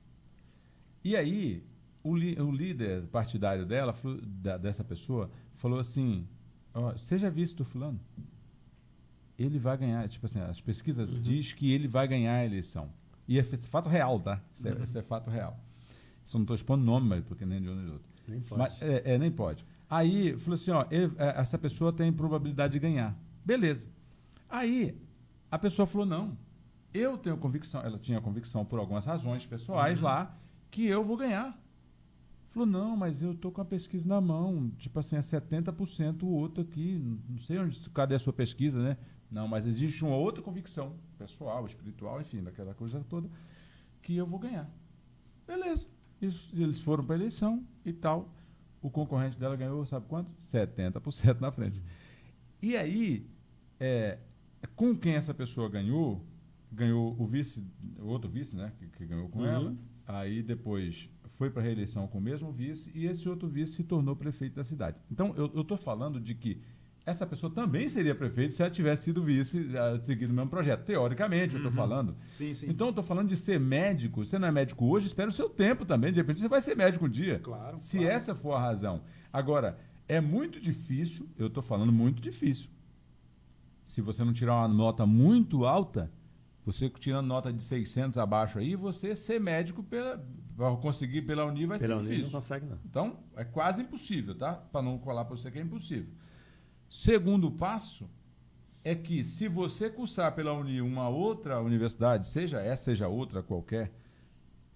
E aí, o líder partidário dessa pessoa, falou assim, seja vice do fulano. Ele vai ganhar, tipo assim, as pesquisas diz que ele vai ganhar a eleição. E é fato real, tá? Isso é fato real. Isso não estou expondo nome, mas porque nem de um nem de outro. Nem pode. Mas, nem pode. Aí, falou assim, essa pessoa tem probabilidade de ganhar. Beleza. Aí, a pessoa falou, não, eu tenho convicção, ela tinha convicção por algumas razões pessoais lá, que eu vou ganhar. Falou, não, mas eu estou com a pesquisa na mão, tipo assim, é 70% o outro aqui, não sei cadê a sua pesquisa, né? Não, mas existe uma outra convicção, pessoal, espiritual, enfim, daquela coisa toda, que eu vou ganhar. Beleza. Eles foram para a eleição e tal, o concorrente dela ganhou, sabe quanto? 70% na frente. E aí, com quem essa pessoa ganhou o outro vice, né, que ganhou com ela, aí depois foi para a reeleição com o mesmo vice e esse outro vice se tornou prefeito da cidade. Então, eu estou falando de que essa pessoa também seria prefeito se ela tivesse sido vice, seguido o mesmo projeto. Teoricamente, eu estou falando. Sim, sim. Então, eu estou falando de ser médico. Você não é médico hoje, espera o seu tempo também. De repente, você vai ser médico um dia. Claro. Se essa for a razão. Agora, é muito difícil, eu estou falando muito difícil. Se você não tirar uma nota muito alta, você tirando nota de 600 abaixo aí, você ser médico para conseguir pela Uni vai ser difícil. Uni não consegue, não. Então, é quase impossível, tá? Para não colar para você que é impossível. Segundo passo é que se você cursar pela Uni uma outra universidade, seja essa, seja outra qualquer,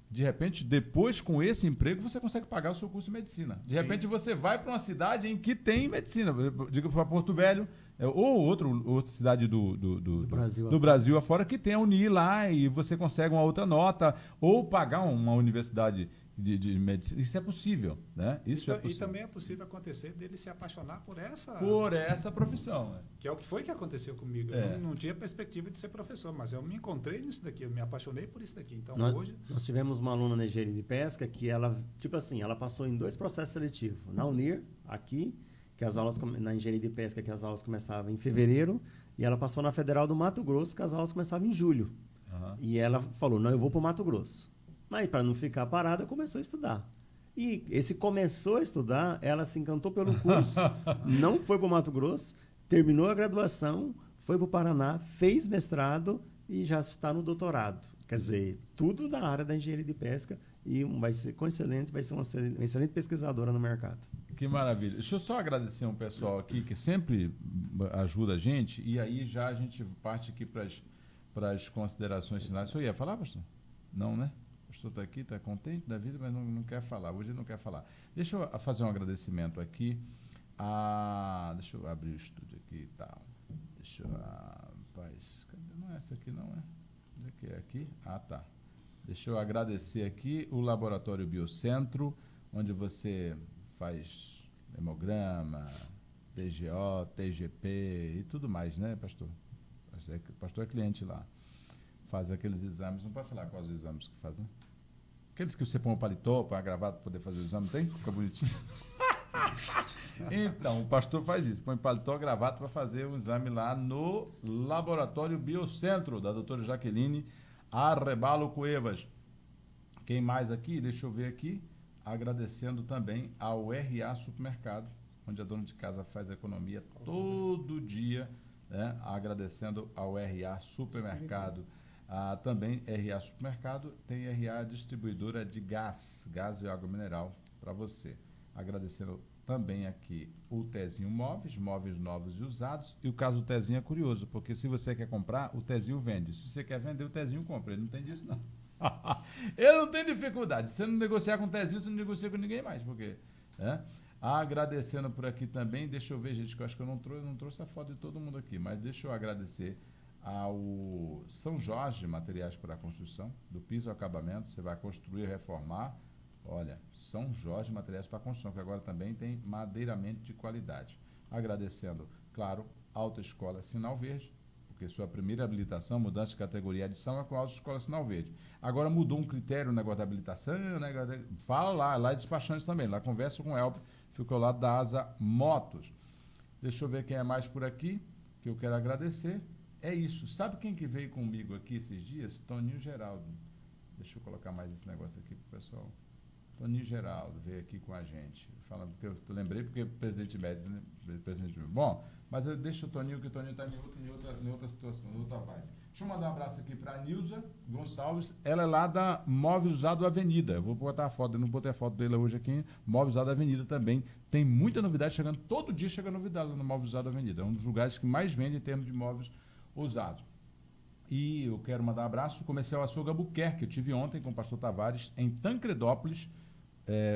de repente, depois com esse emprego, você consegue pagar o seu curso de medicina. De repente, você vai para uma cidade em que tem medicina. Diga para Porto Velho, ou outra cidade do Brasil afora, que tem a Uni lá e você consegue uma outra nota, ou pagar uma universidade de medicina. Isso é possível, né? Isso é possível. E também é possível acontecer dele se apaixonar por essa profissão. Né? Que é o que foi que aconteceu comigo. Eu não tinha perspectiva de ser professor, mas eu me encontrei nisso daqui, eu me apaixonei por isso daqui. Então, hoje... Nós tivemos uma aluna na engenharia de pesca que ela, tipo assim, ela passou em 2 processos seletivos. Na Unir, aqui, que as aulas, na engenharia de pesca, que as aulas começavam em fevereiro, e ela passou na Federal do Mato Grosso, que as aulas começavam em julho. E ela falou, não, eu vou para o Mato Grosso. Mas, para não ficar parada, começou a estudar. E esse começou a estudar, ela se encantou pelo curso, não foi para o Mato Grosso, terminou a graduação, foi para o Paraná, fez mestrado e já está no doutorado. Quer dizer, tudo na área da engenharia de pesca e vai ser uma excelente pesquisadora no mercado. Que maravilha. Deixa eu só agradecer um pessoal aqui que sempre ajuda a gente e aí já a gente parte aqui para as considerações finais. O senhor ia falar, pastor? Não, né? O pastor está aqui, está contente da vida, mas não quer falar. Hoje ele não quer falar. Deixa eu fazer um agradecimento aqui. Deixa eu abrir o estúdio aqui e tal. Deixa eu... não é essa aqui, não é? Onde é que é aqui? Tá. Deixa eu agradecer aqui o Laboratório Biocentro, onde você faz hemograma, TGO, TGP e tudo mais, né, pastor? O pastor é cliente lá. Faz aqueles exames, não pode falar quais os exames que faz, né? Aqueles que você põe um paletó, põe a gravata para poder fazer o exame, tem? Fica bonitinho. Então, o pastor faz isso, põe paletó, gravata para fazer o exame lá no Laboratório Biocentro, da doutora Jaqueline Arrebalo Cuevas. Quem mais aqui? Deixa eu ver aqui. Agradecendo também ao RA Supermercado, onde a dona de casa faz economia todo dia, né? Agradecendo ao RA Supermercado. Também RA Supermercado tem RA Distribuidora de gás e água mineral para você. Agradecendo também aqui o Tezinho Móveis novos e usados. E o caso do Tezinho é curioso, porque se você quer comprar, o Tezinho vende. Se você quer vender, o Tezinho compra. Ele não tem disso, não. Ele não tem dificuldade. Se você não negociar com o Tezinho, você não negocia com ninguém mais. Porque, né? Agradecendo por aqui também, deixa eu ver, gente, que eu acho que eu não trouxe a foto de todo mundo aqui, mas deixa eu agradecer ao São Jorge Materiais para a Construção, do piso ao acabamento. Você vai construir, reformar. Olha, São Jorge Materiais para a Construção, que agora também tem madeiramento de qualidade. Agradecendo, claro, Autoescola Sinal Verde, porque sua primeira habilitação, mudança de categoria, adição é com a Autoescola Sinal Verde. Agora mudou um critério, o negócio da habilitação, fala lá é despachante também, lá conversa com o Elber, ficou lá da Asa Motos. Deixa eu ver quem é mais por aqui, que eu quero agradecer. É isso. Sabe quem que veio comigo aqui esses dias? Toninho Geraldo. Deixa eu colocar mais esse negócio aqui pro pessoal. Toninho Geraldo veio aqui com a gente. Falando, porque eu lembrei porque o presidente Médici, né? Bom, mas eu deixo o Toninho, que o Toninho está em outra situação, em outra vibe. Deixa eu mandar um abraço aqui para a Nilza Gonçalves. Ela é lá da Móveis Usado Avenida. Eu vou botar a foto, eu não botei a foto dele hoje aqui. Móveis Usado Avenida também. Tem muita novidade chegando. Todo dia chega novidade lá no Móveis Usado Avenida. É um dos lugares que mais vende em termos de móveis usados. E eu quero mandar um abraço ao Comercial Açougue Albuquerque. Eu tive ontem com o pastor Tavares em Tancredópolis.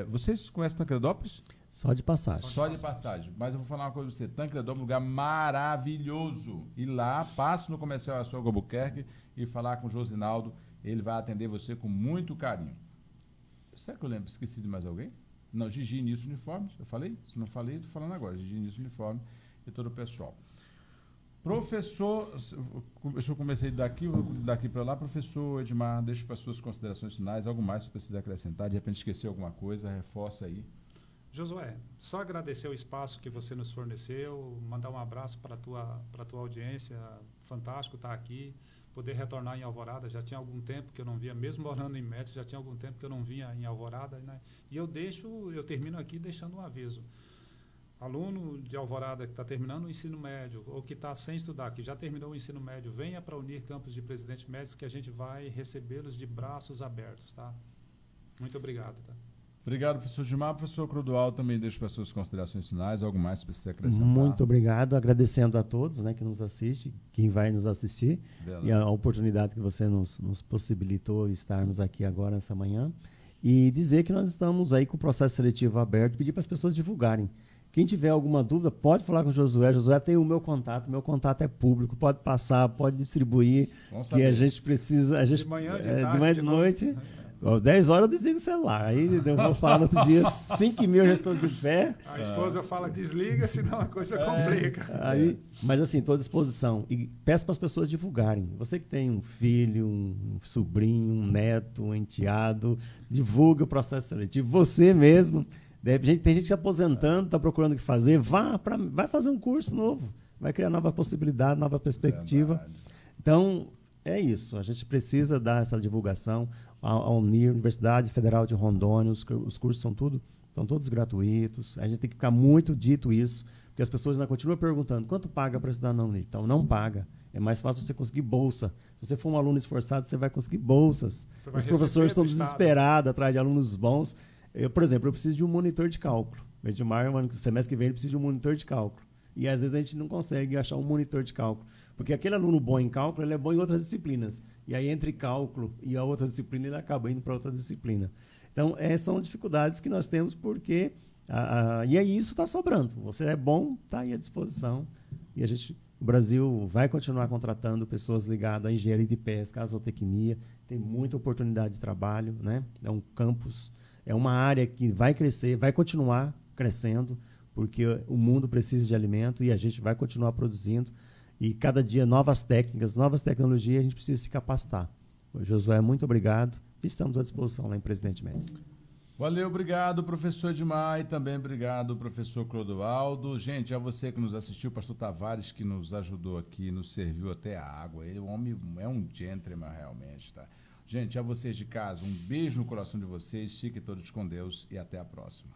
Vocês conhecem Tancredópolis? Só de passagem. Só de passagem. Mas eu vou falar uma coisa pra você. Tancredópolis é um lugar maravilhoso. E lá, passe no Comercial Açougue Albuquerque e falar com o Josinaldo. Ele vai atender você com muito carinho. Será que eu lembro? Esqueci de mais alguém? Não, Gigi Nisso Uniformes. Eu falei? Se não falei, estou falando agora. Gigi Nisso Uniforme e todo o pessoal. Professor, deixa eu começar daqui para lá. Professor Edmar, deixa para as suas considerações finais. Algo mais se precisa acrescentar? De repente esqueceu alguma coisa, reforça aí. Josué, só agradecer o espaço que você nos forneceu, mandar um abraço para a tua audiência. Fantástico estar aqui, poder retornar em Alvorada. Já tinha algum tempo que eu não vinha, mesmo morando em Médici, já tinha algum tempo que eu não vinha em Alvorada, né? E eu termino aqui deixando um aviso. Aluno de Alvorada que está terminando o ensino médio ou que está sem estudar, que já terminou o ensino médio, venha para Unir Campus de Presidente Médici, que a gente vai recebê-los de braços abertos, tá? Muito obrigado, tá? Obrigado, professor Gilmar. Professor Clodoaldo, também deixo para as suas considerações finais. Algo mais que precisa acrescentar? Muito obrigado. Agradecendo a todos, né, que nos assistem, quem vai nos assistir, e a oportunidade que você nos possibilitou estarmos aqui agora, essa manhã. E dizer que nós estamos aí com o processo seletivo aberto, pedir para as pessoas divulgarem. Quem tiver alguma dúvida, pode falar com o Josué. Josué tem o meu contato é público, pode passar, pode distribuir, que a gente precisa... de manhã, de tarde, de noite... 10 horas eu desligo o celular. Aí eu vou falar no outro dia, 5h30 eu já estou de pé. A esposa fala, desliga, senão a coisa complica. Mas assim, estou à disposição. E peço para as pessoas divulgarem. Você que tem um filho, um sobrinho, um neto, um enteado, divulgue o processo seletivo. Você mesmo, tem gente se aposentando, está procurando o que fazer, vai fazer um curso novo. Vai criar nova possibilidade, nova perspectiva. Verdade. Então, é isso. A gente precisa dar essa divulgação. A UNIR, Universidade Federal de Rondônia, os cursos são todos gratuitos. A gente tem que ficar muito dito isso, porque as pessoas ainda continuam perguntando quanto paga para estudar na UNIR. Então, não paga. É mais fácil você conseguir bolsa. Se você for um aluno esforçado, você vai conseguir bolsas. Os professores estão desesperados atrás de alunos bons. Por exemplo, eu preciso de um monitor de cálculo. O Edmar, semestre que vem, ele precisa de um monitor de cálculo. E, às vezes, a gente não consegue achar um monitor de cálculo. Porque aquele aluno bom em cálculo, ele é bom em outras disciplinas. E aí, entre cálculo e a outra disciplina, ele acaba indo para outra disciplina. Então, são dificuldades que nós temos porque... e aí, isso está sobrando. Você é bom, está aí à disposição. E o Brasil vai continuar contratando pessoas ligadas à engenharia de pesca, à zootecnia. Tem muita oportunidade de trabalho, né? É um campus, é uma área que vai crescer, vai continuar crescendo, porque o mundo precisa de alimento e a gente vai continuar produzindo. E cada dia novas técnicas, novas tecnologias, a gente precisa se capacitar. Josué, muito obrigado. Estamos à disposição lá em Presidente Médici. Valeu, obrigado, professor Edmar, e também obrigado, professor Clodoaldo. Gente, a você que nos assistiu, o pastor Tavares, que nos ajudou aqui, nos serviu até a água. Ele, o homem, é um gentleman realmente, tá? Gente, a vocês de casa, um beijo no coração de vocês, fiquem todos com Deus e até a próxima.